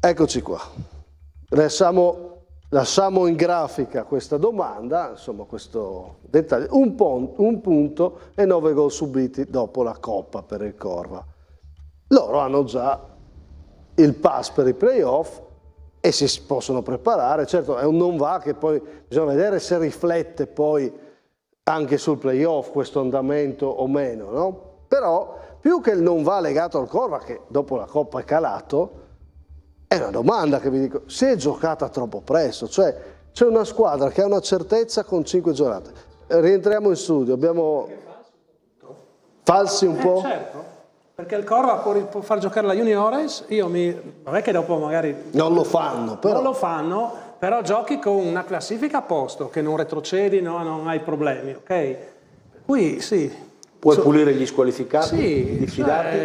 Eccoci qua. Lasciamo in grafica questa domanda, insomma questo dettaglio. Un punto e 9 gol subiti dopo la Coppa per il Corva. Loro hanno già il pass per i playoff e si possono preparare. Certo è un non va che poi bisogna vedere se riflette poi anche sul playoff questo andamento o meno, no? Però più che il non va legato al Corva, che dopo la Coppa è calato, è una domanda che vi dico, si è giocata troppo presto, cioè c'è una squadra che ha una certezza con 5 giornate. Rientriamo in studio, abbiamo falsi un po'? Certo, perché il Corva può far giocare la Juniores, vabbè che dopo magari... Non lo fanno, però. Non lo fanno, però giochi con una classifica a posto, che non retrocedi, no, non hai problemi, ok? Qui sì. Puoi pulire gli squalificati, sì, diffidati?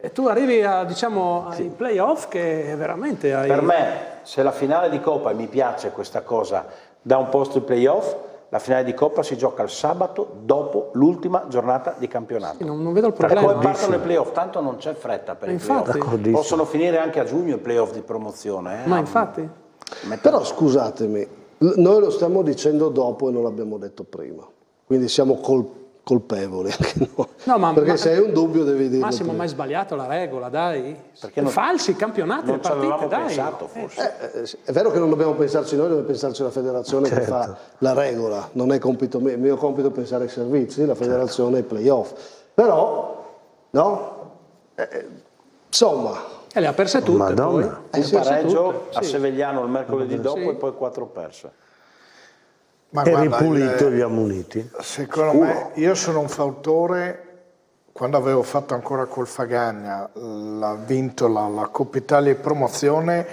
E tu arrivi ai playoff che veramente hai... Per me, se la finale di Coppa, e mi piace questa cosa, dà un posto ai playoff, la finale di Coppa si gioca il sabato dopo l'ultima giornata di campionato. Sì, non vedo il problema. Perché poi partono i playoff, tanto non c'è fretta per i playoff. Possono finire anche a giugno i playoff di promozione. Ma infatti... Però scusatemi, noi lo stiamo dicendo dopo e non l'abbiamo detto prima, quindi siamo colpevoli anche noi. No, perché se hai un dubbio devi dirlo. Massimo, ma hai sbagliato la regola, dai. Perché falsi i campionati, le partite, dai. Pensato, forse. È vero che non dobbiamo pensarci noi, deve pensarci la federazione che fa la regola, non è compito mio. Il mio compito è pensare ai servizi, la federazione ai playoff. Però, no? Insomma... le ha perse tutte. Madonna. Poi. Un pareggio Sì. a Sevegliano il mercoledì dopo Sì. e poi 4 perse. Ma E guarda, ripulito gli ammuniti. Secondo me, io sono un fautore, quando avevo fatto ancora col Fagagna, ha vinto la Coppa Italia di promozione,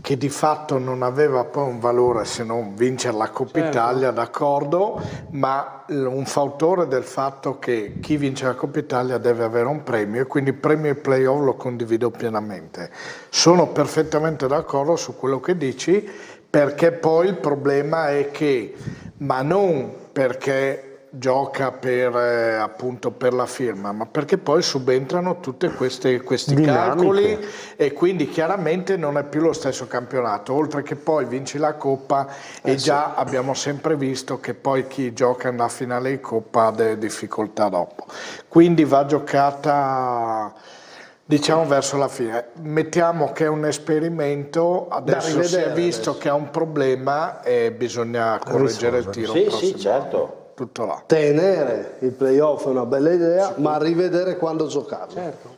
che di fatto non aveva poi un valore se non vincere la Coppa Italia, d'accordo, ma un fautore del fatto che chi vince la Coppa Italia deve avere un premio, e quindi il premio e playoff lo condivido pienamente. Sono perfettamente d'accordo su quello che dici, perché poi il problema è che, ma non perché gioca per, appunto per la firma, ma perché poi subentrano tutti questi calcoli, e quindi chiaramente non è più lo stesso campionato, oltre che poi vinci la Coppa e già abbiamo sempre visto che poi chi gioca nella finale di Coppa ha delle difficoltà dopo, quindi va giocata, diciamo, verso la fine. Mettiamo che è un esperimento, adesso si è visto che ha un problema e bisogna correggere il tiro. Sì, certo. Tutto là. Tenere il playoff è una bella idea, ma rivedere quando giocarlo. Certo.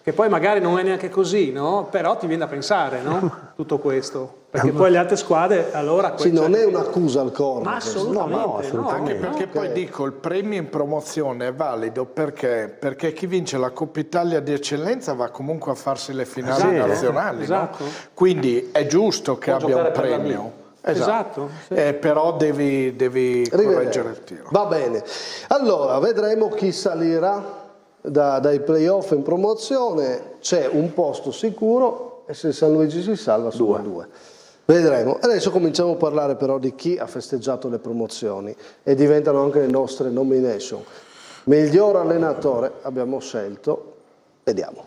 Che poi magari non è neanche così, no? Però ti viene da pensare, no? Tutto questo. Perché poi le altre squadre, allora... Sì, non è un'accusa al corno. Ma assolutamente, no. Anche perché poi dico, il premio in promozione è valido perché chi vince la Coppa Italia di eccellenza va comunque a farsi le finali nazionali, esatto. no? Quindi è giusto che abbia un premio. Esatto, sì. Però devi correggere il tiro. Va bene, allora vedremo chi salirà dai playoff in promozione. C'è un posto sicuro e se San Luigi si salva sono due. Vedremo. Adesso cominciamo a parlare però di chi ha festeggiato le promozioni e diventano anche le nostre nomination. Miglior allenatore abbiamo scelto, vediamo.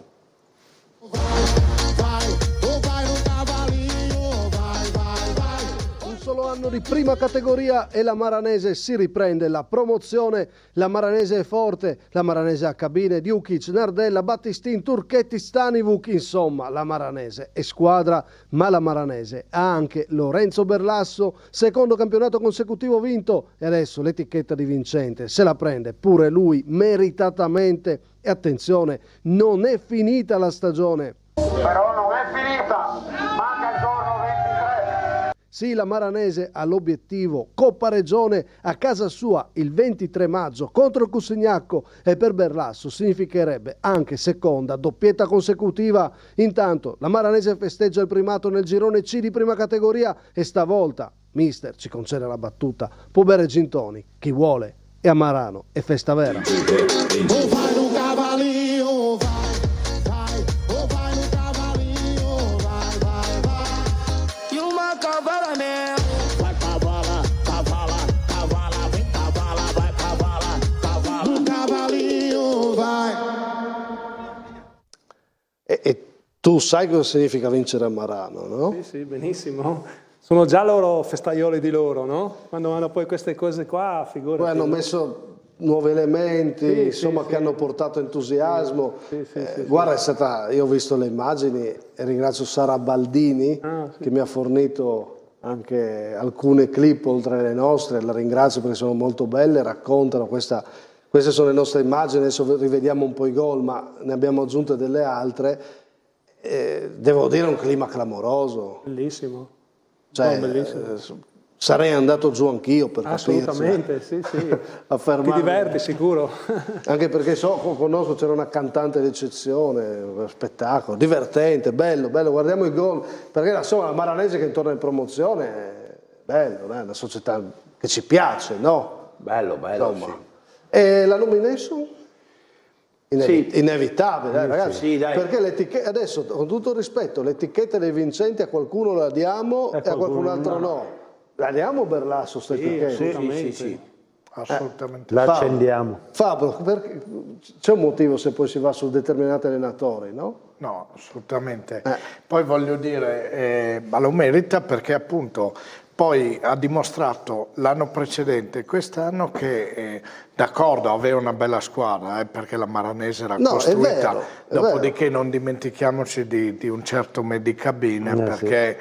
Solo anno di prima categoria e la Maranese si riprende la promozione. La Maranese è forte, la Maranese ha cabine, Djukic, Nardella, Battistin, Turchetti, Stanivuk, insomma la Maranese è squadra, ma la Maranese ha anche Lorenzo Berlasso, secondo campionato consecutivo vinto e adesso l'etichetta di vincente se la prende pure lui meritatamente. E attenzione, non è finita la stagione. Però non è finita, manca il giorno 23. Sì, la Maranese ha l'obiettivo Coppa Regione a casa sua il 23 maggio contro il Cussignacco e per Berlasso significherebbe anche seconda doppietta consecutiva. Intanto la Maranese festeggia il primato nel girone C di prima categoria e stavolta, mister ci concede la battuta, può bere gin tonic, chi vuole, e a Marano è festa vera. E tu sai cosa significa vincere a Marano, no? Sì, sì, benissimo. Sono già loro festaioli di loro, no? Quando hanno poi queste cose qua, figurati. Poi hanno messo nuovi elementi, sì, insomma, sì, che hanno portato entusiasmo. Sì, guarda, è stata, io ho visto le immagini e ringrazio Sara Baldini che mi ha fornito anche alcune clip oltre le nostre, la ringrazio perché sono molto belle, raccontano queste sono le nostre immagini, adesso rivediamo un po' i gol, ma ne abbiamo aggiunte delle altre. Devo dire un clima clamoroso. Bellissimo. Cioè, bellissimo. Sarei andato giù anch'io per assolutamente, sì, sì. Ti diverti sicuro. Anche perché conosco, c'era una cantante d'eccezione, spettacolo, divertente, bello, guardiamo i gol, perché insomma la Maranese che torna in promozione è bello, è una società che ci piace, no? Bello, sì. E la nomination? Inevitabile, ragazzi, sì, dai. Perché l'etichetta, adesso con tutto il rispetto, l'etichetta dei vincenti a qualcuno la diamo e a qualcun altro no. La diamo Berlasso sta etichetta? Sì. Assolutamente. La accendiamo. Fabio, c'è un motivo se poi si va su determinati allenatori, no? No, assolutamente. Poi voglio dire, ma lo merita perché appunto poi ha dimostrato l'anno precedente, quest'anno che d'accordo aveva una bella squadra perché la Maranese era costruita, dopodiché non dimentichiamoci di un certo Medicabine perché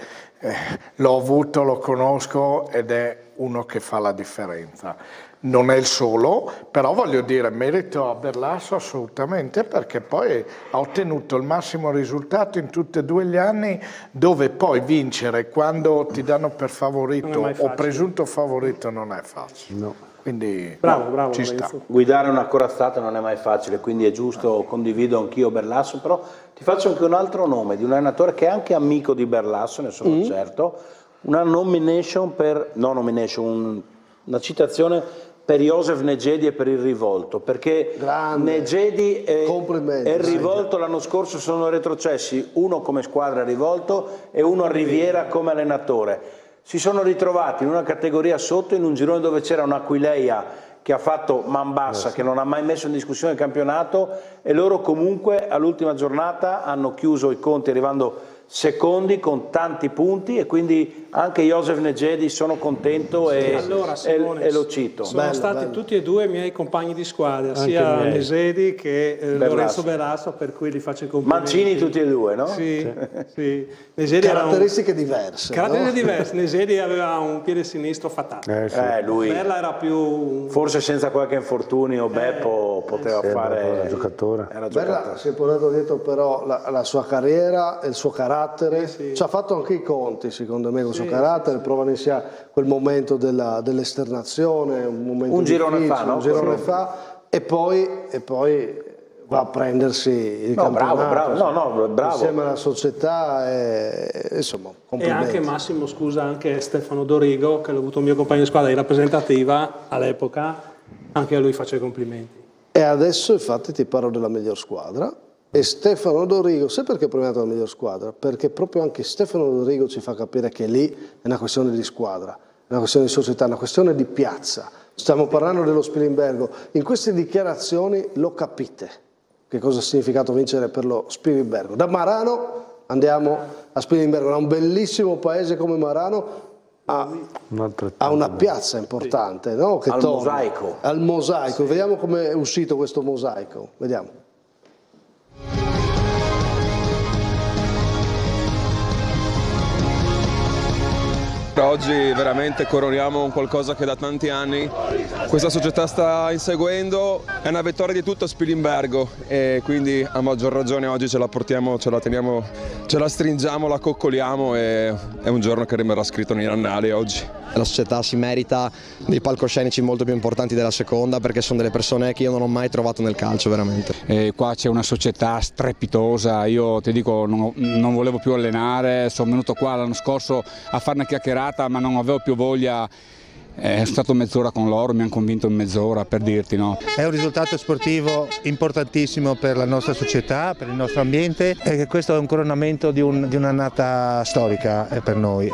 l'ho avuto, lo conosco ed è uno che fa la differenza. non è il solo, però voglio dire, merito a Berlasso assolutamente, perché poi ha ottenuto il massimo risultato in tutti e due gli anni, dove poi vincere quando ti danno per favorito o presunto favorito non è facile. No. Quindi bravo, ci sta. Guidare una corazzata non è mai facile, quindi è giusto, condivido anch'io Berlasso, però ti faccio anche un altro nome di un allenatore che è anche amico di Berlasso, ne sono certo, una citazione per Josef Negedi e per il Rivolto, perché Negedi e il Rivolto l'anno scorso sono retrocessi, uno come squadra a Rivolto e uno a Riviera come allenatore. Si sono ritrovati in una categoria sotto, in un girone dove c'era un Aquileia che ha fatto man bassa, che non ha mai messo in discussione il campionato, e loro comunque all'ultima giornata hanno chiuso i conti arrivando secondi con tanti punti, e quindi anche Josef Negedi sono contento e lo cito. Sono stati tutti e due i miei compagni di squadra, sia Negedi che Lorenzo Berlasso, per cui li faccio i complimenti. Mancini tutti e due, no? Sì, sì. Negedi caratteristiche diverse. Caratteristiche diverse. Negedi aveva un piede sinistro fatale. Lui Berla era più... Forse senza qualche infortunio Beppo poteva fare... Era giocatore. Berla si è portato dietro però la sua carriera e il suo carattere. Ci ha fatto anche i conti, secondo me, con il suo carattere. Prova a iniziare quel momento dell'esternazione, un girone fa, no? Un girone fa, e poi va a prendersi il campionato. Bravo. Insieme alla società, insomma, complimenti. E anche Massimo, scusa, anche Stefano Dorigo, che l'ho avuto un mio compagno di squadra di rappresentativa all'epoca, anche a lui faccio i complimenti. E adesso infatti ti parlo della miglior squadra. E Stefano Dorigo, sai perché ho premiato la miglior squadra? Perché proprio anche Stefano Dorigo ci fa capire che lì è una questione di squadra, è una questione di società, è una questione di piazza. Stiamo parlando dello Spilimbergo. In queste dichiarazioni lo capite, che cosa ha significato vincere per lo Spilimbergo. Da Marano andiamo a Spilimbergo, da un bellissimo paese come Marano a una piazza importante, no? Che mosaico. Al mosaico. Vediamo come è uscito questo mosaico. Vediamo. Oggi veramente coroniamo un qualcosa che da tanti anni questa società sta inseguendo, è una vittoria di tutto Spilimbergo, e quindi a maggior ragione oggi ce la portiamo, ce la teniamo, ce la stringiamo, la coccoliamo, e è un giorno che rimarrà scritto negli annali oggi. La società si merita dei palcoscenici molto più importanti della seconda, perché sono delle persone che io non ho mai trovato nel calcio veramente. Qua c'è una società strepitosa, io ti dico non volevo più allenare, sono venuto qua l'anno scorso a fare una chiacchierata, ma non avevo più voglia. È stato mezz'ora con loro, mi hanno convinto in mezz'ora, per dirti, no? È un risultato sportivo importantissimo per la nostra società, per il nostro ambiente, e questo è un coronamento di un'annata storica per noi.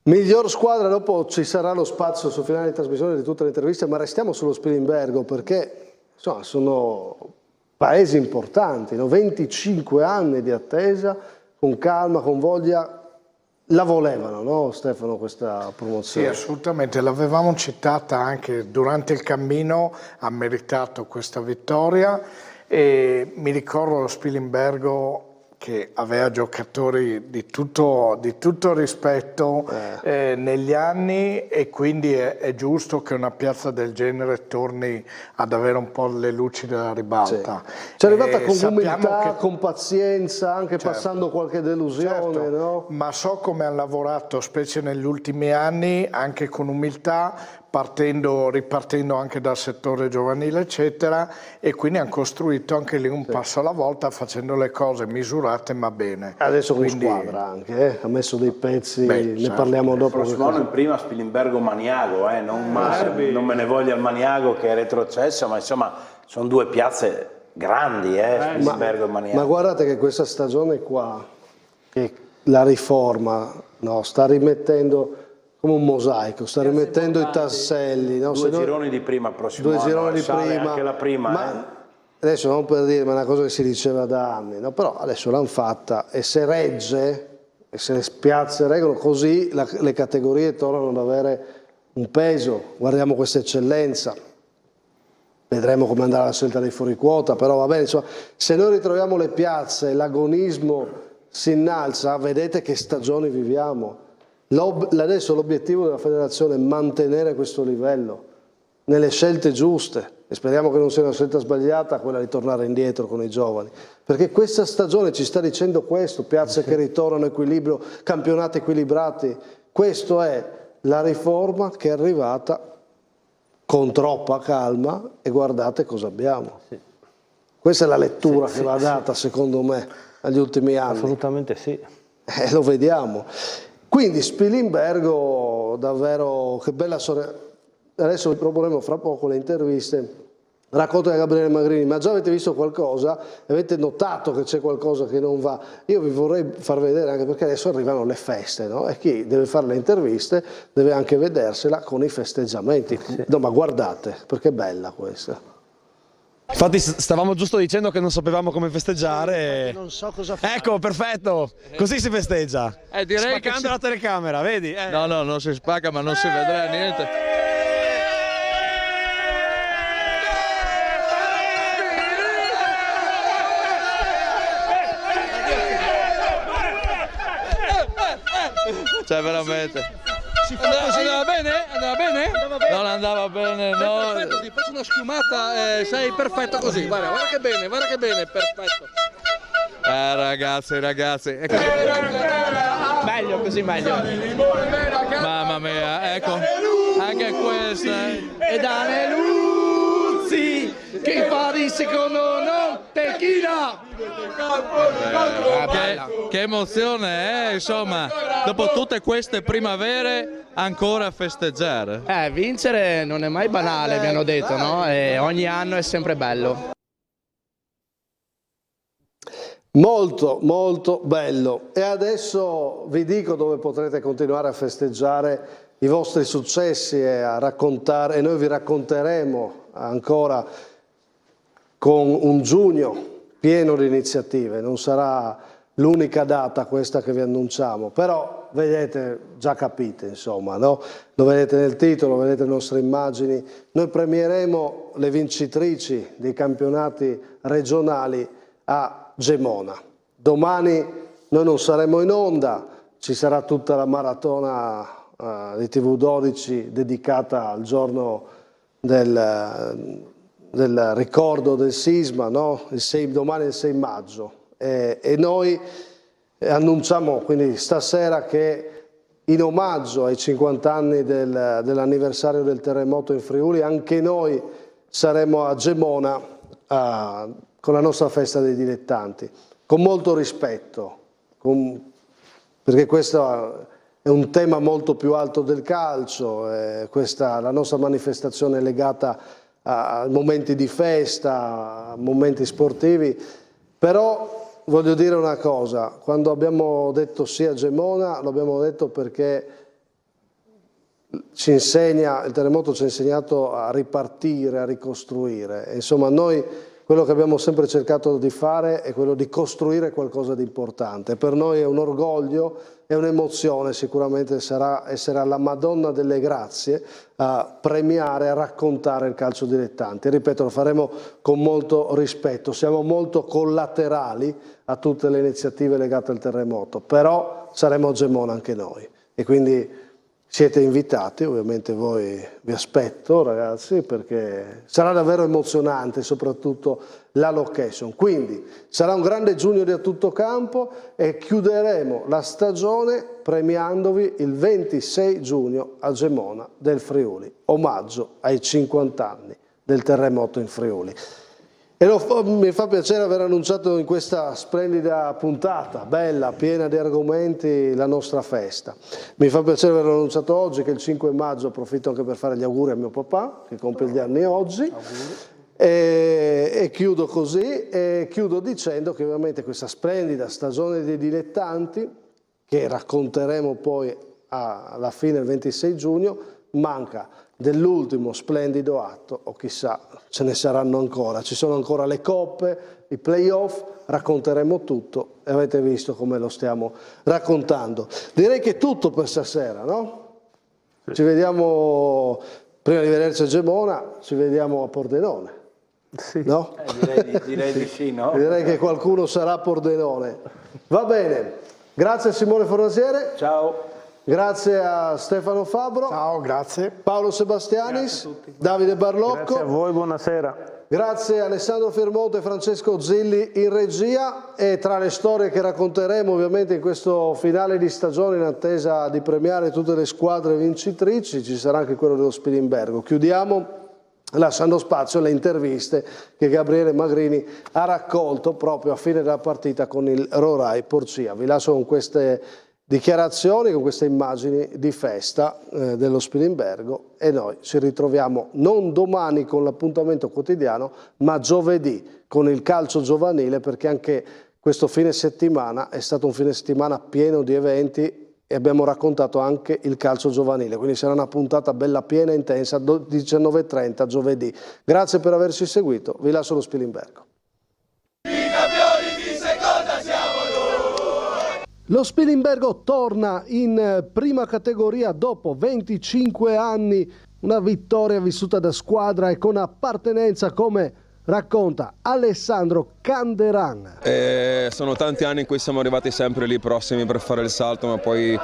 Miglior squadra, dopo ci sarà lo spazio sul finale di trasmissione di tutte le interviste, ma restiamo sullo Spilimbergo, perché insomma, sono paesi importanti, no? 25 anni di attesa, con calma, con voglia. La volevano, no Stefano, questa promozione? Sì, assolutamente, l'avevamo citata anche durante il cammino, ha meritato questa vittoria, e mi ricordo lo Spilimbergo che aveva giocatori di tutto rispetto negli anni, e quindi è giusto che una piazza del genere torni ad avere un po' le luci della ribalta. Sì. C'è arrivata con umiltà, con pazienza, anche passando qualche delusione, no? Ma so come hanno lavorato, specie negli ultimi anni, anche con umiltà, ripartendo anche dal settore giovanile eccetera, e quindi hanno costruito anche lì un passo alla volta, facendo le cose misurate ma bene. Adesso con squadra anche, ha messo dei pezzi, ne parliamo dopo. Il prossimo anno in prima Spilimbergo Maniago, non me ne voglia il Maniago che è retrocesso, ma insomma sono due piazze grandi, Spilimbergo e Maniago. Ma guardate che questa stagione qua, che la riforma, no, sta rimettendo come un mosaico, sta rimettendo i tasselli. No? Due gironi di prima prossimo anno, gironi di prima, anche la prima. Ma adesso non per dire, ma è una cosa che si diceva da anni, no? Però adesso l'hanno fatta, e se regge, e se le spiazze reggono, così le categorie tornano ad avere un peso. Guardiamo questa eccellenza, vedremo come andrà la scelta dei fuori quota, però va bene, insomma, se noi ritroviamo le piazze, l'agonismo si innalza, vedete che stagioni viviamo. Adesso l'obiettivo della federazione è mantenere questo livello nelle scelte giuste, e speriamo che non sia una scelta sbagliata quella di tornare indietro con i giovani, perché questa stagione ci sta dicendo questo: piazze che ritornano, equilibrio, campionati equilibrati. Questa è la riforma che è arrivata con troppa calma, e guardate cosa abbiamo. Questa è la lettura che va data, secondo me, agli ultimi anni. Assolutamente sì. Lo vediamo. Quindi Spilimbergo, davvero, che bella storia. Adesso vi proporremo fra poco le interviste. Racconta Gabriele Magrini, ma già avete visto qualcosa? Avete notato che c'è qualcosa che non va? Io vi vorrei far vedere, anche perché adesso arrivano le feste, no? E chi deve fare le interviste deve anche vedersela con i festeggiamenti. No, ma guardate, perché è bella questa. Infatti stavamo giusto dicendo che non sapevamo come festeggiare. Non so cosa fare. Ecco, perfetto, così si festeggia. Direi spaccando la telecamera, vedi? No, non si spacca, ma non si vedrà niente. Cioè veramente. Andava bene? Andava bene? Non andava bene, no. Perfetto, ti faccio una schiumata, sei perfetto così. Guarda che bene, perfetto. Ragazzi. Ecco. Meglio così, meglio. Mamma mia, ecco. Anche questa. E Dane Luzzi, che fa di secondo non tequila. Che emozione, insomma, dopo tutte queste primavere ancora a festeggiare. Vincere non è mai banale, mi hanno detto, no? E ogni anno è sempre bello. Molto, molto bello. E adesso vi dico dove potrete continuare a festeggiare i vostri successi e a raccontare, e noi vi racconteremo ancora con un giugno pieno di iniziative. Non sarà l'unica data questa che vi annunciamo, però vedete, già capite, insomma, no? Lo vedete nel titolo, vedete le nostre immagini. Noi premieremo le vincitrici dei campionati regionali a Gemona. Domani noi non saremo in onda, ci sarà tutta la maratona di TV12 dedicata al giorno del ricordo del sisma, no? Domani è il 6 maggio. E noi annunciamo quindi stasera che in omaggio ai 50 anni dell'anniversario del terremoto in Friuli, anche noi saremo a Gemona con la nostra festa dei dilettanti, con molto rispetto, perché questo è un tema molto più alto del calcio, la nostra manifestazione è legata a momenti di festa, a momenti sportivi, però voglio dire una cosa: quando abbiamo detto sì a Gemona, lo abbiamo detto perché il terremoto ci ha insegnato a ripartire, a ricostruire. Insomma, noi quello che abbiamo sempre cercato di fare è quello di costruire qualcosa di importante. Per noi è un orgoglio, è un'emozione, sicuramente sarà essere alla Madonna delle Grazie a premiare, a raccontare il calcio dilettante. Ripeto, lo faremo con molto rispetto, siamo molto collaterali a tutte le iniziative legate al terremoto, però saremo a Gemona anche noi e quindi siete invitati, ovviamente voi vi aspetto ragazzi, perché sarà davvero emozionante, soprattutto la location. Quindi sarà un grande giugno di a tutto campo e chiuderemo la stagione premiandovi il 26 giugno a Gemona del Friuli, omaggio ai 50 anni del terremoto in Friuli. E mi fa piacere aver annunciato in questa splendida puntata, bella, piena di argomenti, la nostra festa. Mi fa piacere aver annunciato oggi che il 5 maggio, approfitto anche per fare gli auguri a mio papà, che compie gli anni oggi, e chiudo così, e chiudo dicendo che ovviamente questa splendida stagione dei dilettanti, che racconteremo poi alla fine, il 26 giugno, manca dell'ultimo splendido atto, o chissà, ce ne saranno ancora, ci sono ancora le coppe, i playoff, racconteremo tutto e avete visto come lo stiamo raccontando. Direi che è tutto per stasera, no? Sì. Ci vediamo, prima di vederci a Gemona, ci vediamo a Pordenone, sì. No? Direi di sì, no? Direi che qualcuno sarà a Pordenone. Va bene, grazie a Simone Fornasiere. Ciao. Grazie a Stefano Fabbro. Ciao, grazie. Paolo Sebastianis, Davide Barlocco. Grazie a voi, buonasera. Grazie a Alessandro Firmonte e Francesco Zilli in regia, e tra le storie che racconteremo ovviamente in questo finale di stagione in attesa di premiare tutte le squadre vincitrici ci sarà anche quello dello Spilimbergo. Chiudiamo lasciando spazio alle interviste che Gabriele Magrini ha raccolto proprio a fine della partita con il Rorai Porcia. Vi lascio con queste dichiarazioni, con queste immagini di festa dello Spilimbergo, e noi ci ritroviamo non domani con l'appuntamento quotidiano, ma giovedì con il calcio giovanile, perché anche questo fine settimana è stato un fine settimana pieno di eventi e abbiamo raccontato anche il calcio giovanile, quindi sarà una puntata bella piena e intensa, 19:30 giovedì. Grazie per averci seguito, vi lascio lo Spilimbergo. Lo Spilimbergo torna in prima categoria dopo 25 anni, una vittoria vissuta da squadra e con appartenenza, come racconta Alessandro Canderan. Sono tanti anni in cui siamo arrivati sempre lì prossimi per fare il salto, ma poi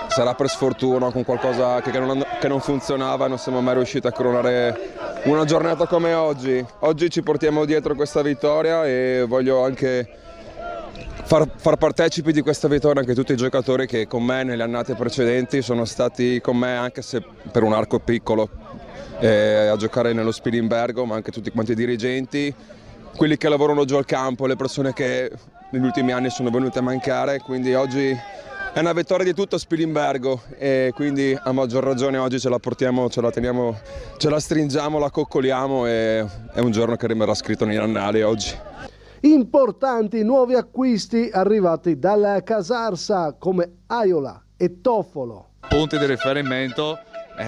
sarà per sfortuna, con qualcosa che non funzionava, non siamo mai riusciti a coronare una giornata come oggi. Oggi ci portiamo dietro questa vittoria e voglio anche far partecipi di questa vittoria anche tutti i giocatori che con me nelle annate precedenti sono stati con me, anche se per un arco piccolo, a giocare nello Spilimbergo, ma anche tutti quanti i dirigenti, quelli che lavorano giù al campo, le persone che negli ultimi anni sono venute a mancare. Quindi oggi è una vittoria di tutto Spilimbergo e quindi a maggior ragione oggi ce la portiamo, ce la teniamo, ce la stringiamo, la coccoliamo, e è un giorno che rimarrà scritto negli annali oggi. Importanti nuovi acquisti arrivati dal Casarsa come Aiola e Toffolo. Punti di riferimento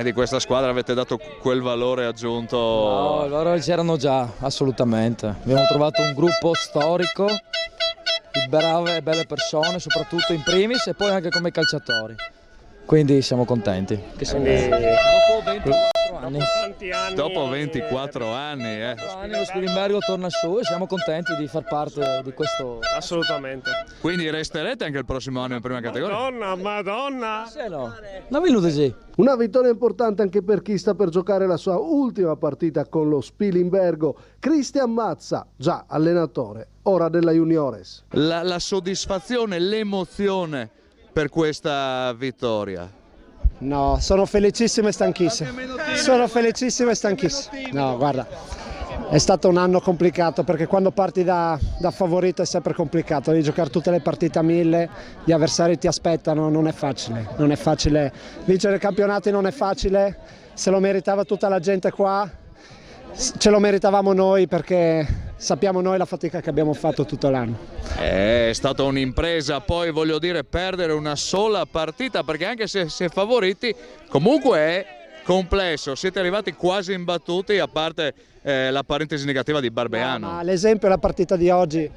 di questa squadra, avete dato quel valore aggiunto? No, loro c'erano già, assolutamente. Abbiamo trovato un gruppo storico di brave e belle persone, soprattutto in primis e poi anche come calciatori. Quindi siamo contenti. Dopo 24 anni. Dopo 24 anni. Lo Spilimbergo torna su e siamo contenti di far parte di questo. Assolutamente. Quindi resterete anche il prossimo anno in prima categoria? Madonna! Se no. Una minuto sì. Una vittoria importante anche per chi sta per giocare la sua ultima partita con lo Spilimbergo. Cristian Mazza, già allenatore, ora della Juniores. La soddisfazione, l'emozione per questa vittoria? No, sono felicissimo e stanchissimo. Sono felicissimo e stanchissimo. No, guarda, è stato un anno complicato, perché quando parti da favorito è sempre complicato. Devi giocare tutte le partite a 1000, gli avversari ti aspettano, non è facile. Non è facile. Vincere campionati non è facile. Se lo meritava tutta la gente qua, ce lo meritavamo noi, perché sappiamo noi la fatica che abbiamo fatto tutto l'anno. È stata un'impresa, poi voglio dire, perdere una sola partita, perché anche se si è favoriti comunque è complesso, siete arrivati quasi imbattuti, a parte la parentesi negativa di Barbeano. Ma l'esempio è la partita di oggi.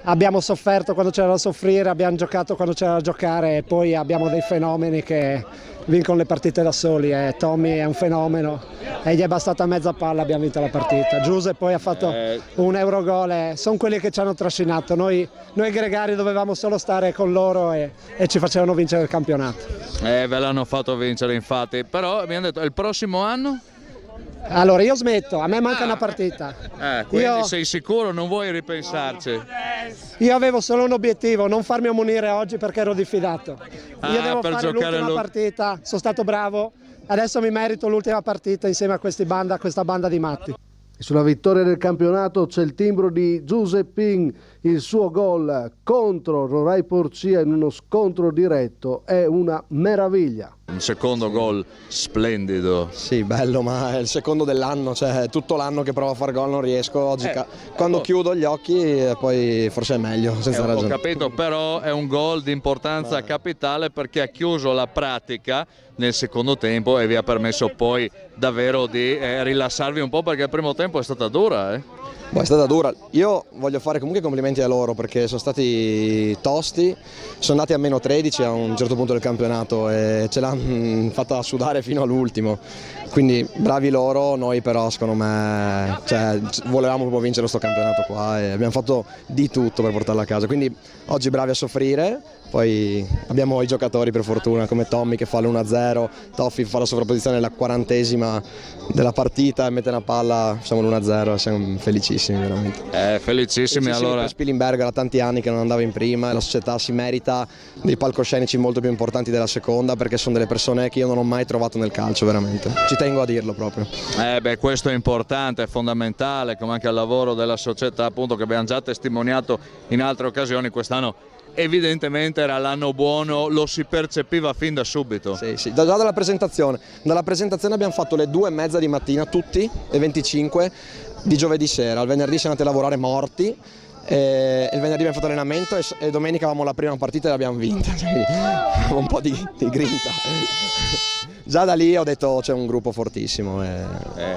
Abbiamo sofferto quando c'era da soffrire, abbiamo giocato quando c'era da giocare, e poi abbiamo dei fenomeni che vincono le partite da soli. Tommy è un fenomeno e gli è bastata mezza palla, abbiamo vinto la partita. Giuse poi ha fatto un Eurogol, sono quelli che ci hanno trascinato. Noi gregari dovevamo solo stare con loro e ci facevano vincere il campionato. Ve l'hanno fatto vincere, infatti, però abbiamo detto il prossimo anno? Allora io smetto, a me manca una partita. Quindi sei sicuro, non vuoi ripensarci? Io avevo solo un obiettivo, non farmi ammonire oggi perché ero diffidato. Io devo fare l'ultima partita, sono stato bravo, adesso mi merito l'ultima partita insieme a questa banda di matti. Sulla vittoria del campionato c'è il timbro di Giuseppin, il suo gol contro Rorai Porcia in uno scontro diretto è una meraviglia. Un secondo gol splendido. Sì, bello, ma è il secondo dell'anno, cioè tutto l'anno che provo a far gol non riesco. Oggi quando chiudo gli occhi poi forse è meglio, senza ragione. Ho capito, però è un gol di importanza capitale, perché ha chiuso la pratica nel secondo tempo e vi ha permesso poi davvero di rilassarvi un po', perché il primo tempo è stata dura. È stata dura. Io voglio fare comunque complimenti a loro, perché sono stati tosti, sono andati a meno 13 a un certo punto del campionato e ce l'hanno fatta sudare fino all'ultimo, quindi bravi loro. Noi però secondo me volevamo proprio vincere questo campionato qua e abbiamo fatto di tutto per portarlo a casa, quindi oggi bravi a soffrire, Poi abbiamo i giocatori per fortuna come Tommy che fa l'1-0, Toffi fa la sovrapposizione alla 40esima della partita e mette una palla, siamo l'1-0, siamo felicissimi veramente. Felicissimi allora. Per Spilimbergo era tanti anni che non andava in prima e la società si merita dei palcoscenici molto più importanti della seconda perché sono delle persone che io non ho mai trovato nel calcio veramente, ci tengo a dirlo proprio. Questo è importante, è fondamentale, come anche il lavoro della società appunto che abbiamo già testimoniato in altre occasioni. Quest'anno evidentemente era l'anno buono, lo si percepiva fin da subito. Sì, già dalla presentazione. Dalla presentazione abbiamo fatto le 2:30 di mattina, tutti, le 25 di giovedì sera. Il venerdì siamo andati a lavorare morti, il venerdì abbiamo fatto allenamento e domenica avevamo la prima partita e l'abbiamo vinta. Un po' di grinta. Già da lì ho detto c'è un gruppo fortissimo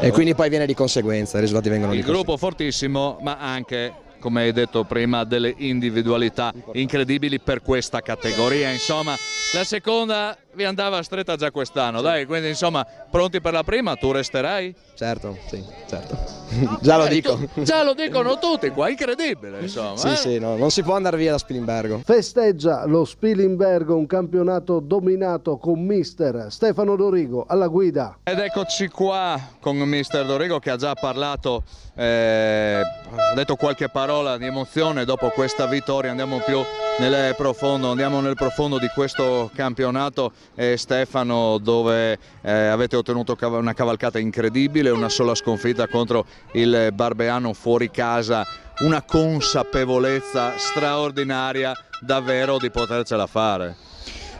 e quindi poi viene di conseguenza, i risultati vengono di conseguenza. Il gruppo fortissimo, ma anche, come hai detto prima, delle individualità incredibili per questa categoria. Insomma, la seconda vi andava stretta già quest'anno, dai, quindi insomma, pronti per la prima? Tu resterai? Certo, sì, certo. Già lo dico. Già lo dicono tutti qua, incredibile, insomma. Sì, no, non si può andare via da Spilimbergo. Festeggia lo Spilimbergo un campionato dominato con mister Stefano Dorigo alla guida. Ed eccoci qua con mister Dorigo che ha già parlato, ha detto qualche parola di emozione dopo questa vittoria. Andiamo più nel profondo di questo campionato, Stefano, dove avete ottenuto una cavalcata incredibile, una sola sconfitta contro il Barbeano fuori casa, una consapevolezza straordinaria davvero di potercela fare.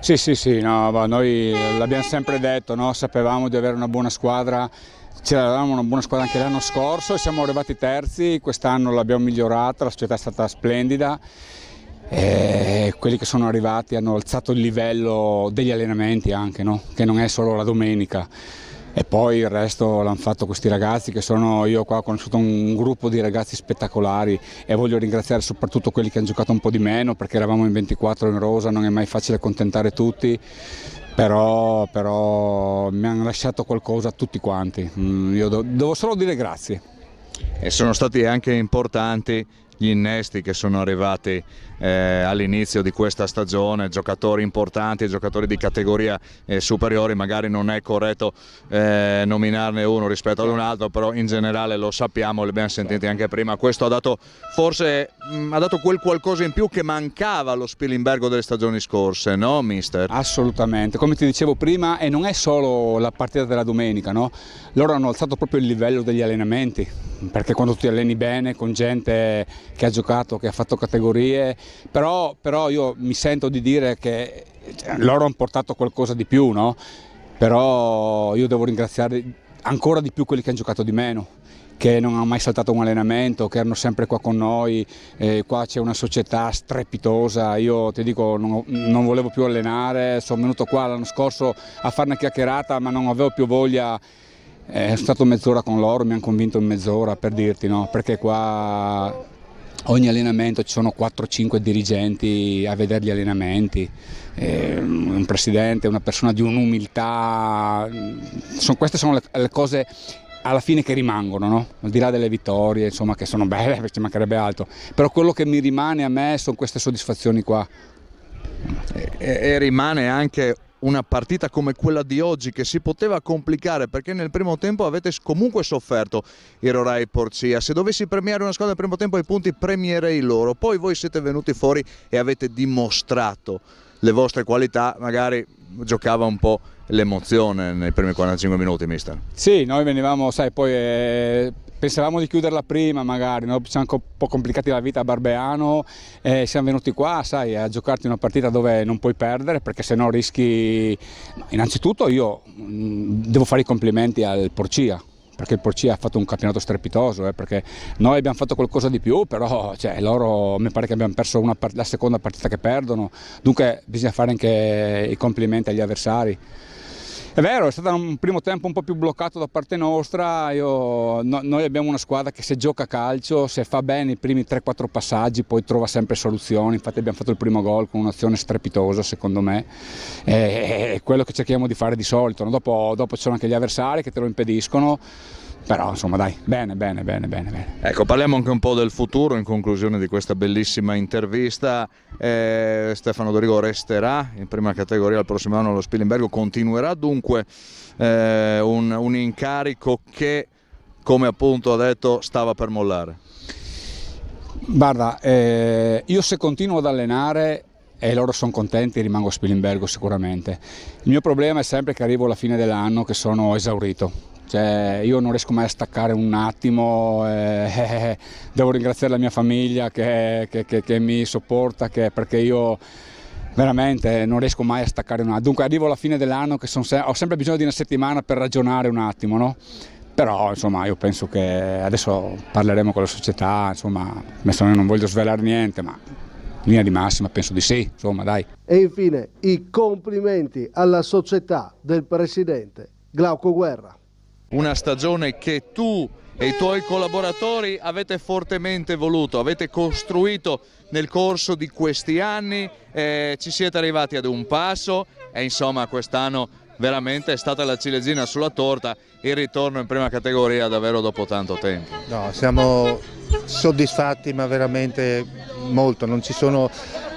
Sì, no, noi l'abbiamo sempre detto, no? Sapevamo di avere una buona squadra. C'eravamo una buona squadra anche l'anno scorso, siamo arrivati terzi, quest'anno l'abbiamo migliorata, la società è stata splendida. Quelli che sono arrivati hanno alzato il livello degli allenamenti anche, no? Che non è solo la domenica. E poi il resto l'hanno fatto questi ragazzi io qua ho conosciuto un gruppo di ragazzi spettacolari e voglio ringraziare soprattutto quelli che hanno giocato un po' di meno perché eravamo in 24 in rosa, non è mai facile accontentare tutti. Però mi hanno lasciato qualcosa tutti quanti, io devo solo dire grazie. E sono stati anche importanti gli innesti che sono arrivati all'inizio di questa stagione, giocatori importanti, giocatori di categoria superiori, magari non è corretto nominarne uno rispetto ad un altro, però in generale lo sappiamo, li abbiamo sentiti anche prima. Questo ha dato quel qualcosa in più che mancava allo Spilimbergo delle stagioni scorse, no mister? Assolutamente, come ti dicevo prima, e non è solo la partita della domenica, no? Loro hanno alzato proprio il livello degli allenamenti, perché quando ti alleni bene con gente che ha giocato, che ha fatto categorie, però io mi sento di dire che loro hanno portato qualcosa di più, no? Però io devo ringraziare ancora di più quelli che hanno giocato di meno, che non hanno mai saltato un allenamento, che erano sempre qua con noi, qua c'è una società strepitosa. Io ti dico, non volevo più allenare, sono venuto qua l'anno scorso a fare una chiacchierata ma non avevo più voglia. Sono stato mezz'ora con loro, mi hanno convinto in mezz'ora, per dirti, no? Perché qua ogni allenamento ci sono 4-5 dirigenti a vedere gli allenamenti, un presidente, una persona di un'umiltà. Queste sono le cose alla fine che rimangono, no? Al di là delle vittorie, insomma, che sono belle, perché ci mancherebbe altro, però quello che mi rimane a me sono queste soddisfazioni qua. E rimane anche una partita come quella di oggi che si poteva complicare, perché nel primo tempo avete comunque sofferto i Rorai Porcia. Se dovessi premiare una squadra nel primo tempo ai punti, premierei loro. Poi voi siete venuti fuori e avete dimostrato le vostre qualità, magari giocava un po' l'emozione nei primi 45 minuti, mister. Sì, noi venivamo, sai, poi pensavamo di chiuderla prima magari, no? Ci siamo un po' complicati la vita a Barbeano e siamo venuti qua, sai, a giocarti una partita dove non puoi perdere, perché sennò rischi. Innanzitutto io devo fare i complimenti al Porcia, perché il Porcia ha fatto un campionato strepitoso, perché noi abbiamo fatto qualcosa di più, però loro mi pare che abbiamo perso la seconda partita che perdono, dunque bisogna fare anche i complimenti agli avversari. È vero, è stato un primo tempo un po' più bloccato da parte nostra. Noi abbiamo una squadra che se gioca a calcio, se fa bene i primi 3-4 passaggi, poi trova sempre soluzioni. Infatti abbiamo fatto il primo gol con un'azione strepitosa, secondo me, è quello che cerchiamo di fare di solito, no? Dopo ci sono anche gli avversari che te lo impediscono, però insomma dai, bene. Ecco, parliamo anche un po' del futuro in conclusione di questa bellissima intervista. Stefano Dorigo resterà in prima categoria il prossimo anno allo Spilimbergo, continuerà dunque un incarico che, come appunto ha detto, stava per mollare. Guarda, io se continuo ad allenare e loro sono contenti, rimango a Spilimbergo sicuramente. Il mio problema è sempre che arrivo alla fine dell'anno che sono esaurito. Cioè, io non riesco mai a staccare un attimo, devo ringraziare la mia famiglia che mi sopporta, perché io veramente non riesco mai a staccare un attimo. Dunque arrivo alla fine dell'anno che ho sempre bisogno di una settimana per ragionare un attimo, no? Però insomma io penso che adesso parleremo con la società, insomma, adesso non voglio svelare niente, ma in linea di massima penso di sì, insomma dai. E infine i complimenti alla società del presidente Glauco Guerra. Una stagione che tu e i tuoi collaboratori avete fortemente voluto, avete costruito nel corso di questi anni, ci siete arrivati ad un passo e insomma quest'anno veramente è stata la ciliegina sulla torta, il ritorno in prima categoria davvero dopo tanto tempo. No, siamo soddisfatti ma veramente molto, non ci sono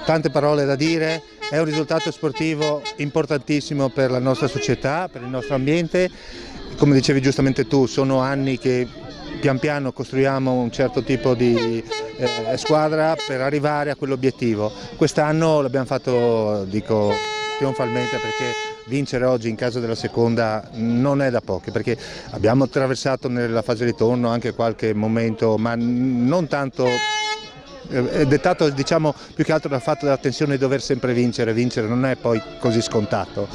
tante parole da dire, è un risultato sportivo importantissimo per la nostra società, per il nostro ambiente. Come dicevi giustamente tu, sono anni che pian piano costruiamo un certo tipo di squadra per arrivare a quell'obiettivo. Quest'anno l'abbiamo fatto, dico, trionfalmente, perché vincere oggi in casa della seconda non è da pochi, perché abbiamo attraversato nella fase ritorno anche qualche momento, ma non tanto dettato, diciamo, più che altro dal fatto della tensione di dover sempre vincere non è poi così scontato.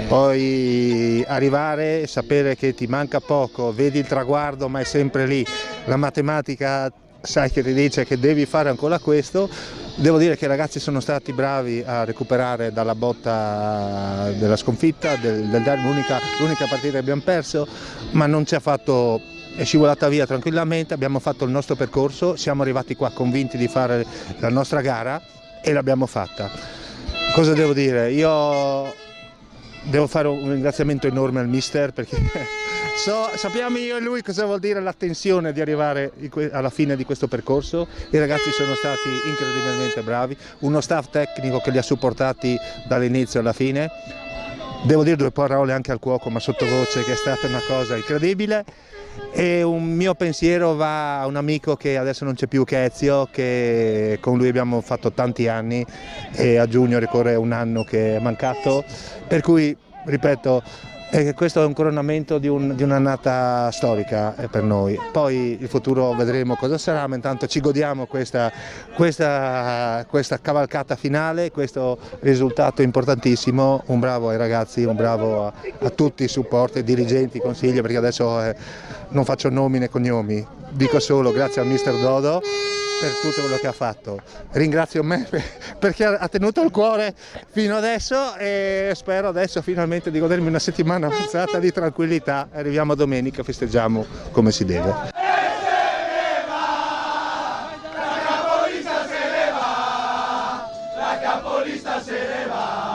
Poi arrivare e sapere che ti manca poco, vedi il traguardo ma è sempre lì, la matematica sai che ti dice che devi fare ancora questo. Devo dire che i ragazzi sono stati bravi a recuperare dalla botta della sconfitta, del derby, l'unica partita che abbiamo perso, ma non ci ha fatto, è scivolata via tranquillamente, abbiamo fatto il nostro percorso, siamo arrivati qua convinti di fare la nostra gara e l'abbiamo fatta. Cosa devo dire? Io devo fare un ringraziamento enorme al mister, perché sappiamo io e lui cosa vuol dire la tensione di arrivare alla fine di questo percorso. I ragazzi sono stati incredibilmente bravi, uno staff tecnico che li ha supportati dall'inizio alla fine. Devo dire due parole anche al cuoco, ma sottovoce, che è stata una cosa incredibile. E un mio pensiero va a un amico che adesso non c'è più, che è Ezio, che con lui abbiamo fatto tanti anni e a giugno ricorre un anno che è mancato, per cui ripeto, questo è un coronamento di un'annata storica per noi. Poi il futuro vedremo cosa sarà, ma intanto ci godiamo questa cavalcata finale, questo risultato importantissimo. Un bravo ai ragazzi, un bravo a tutti i supporti, dirigenti, consigli, perché adesso non faccio nomi né cognomi, dico solo grazie al mister Dodo per tutto quello che ha fatto. Ringrazio me perché ha tenuto il cuore fino adesso e spero adesso finalmente di godermi una settimana avanzata di tranquillità. Arriviamo a domenica, festeggiamo come si deve. La capolista se ne va,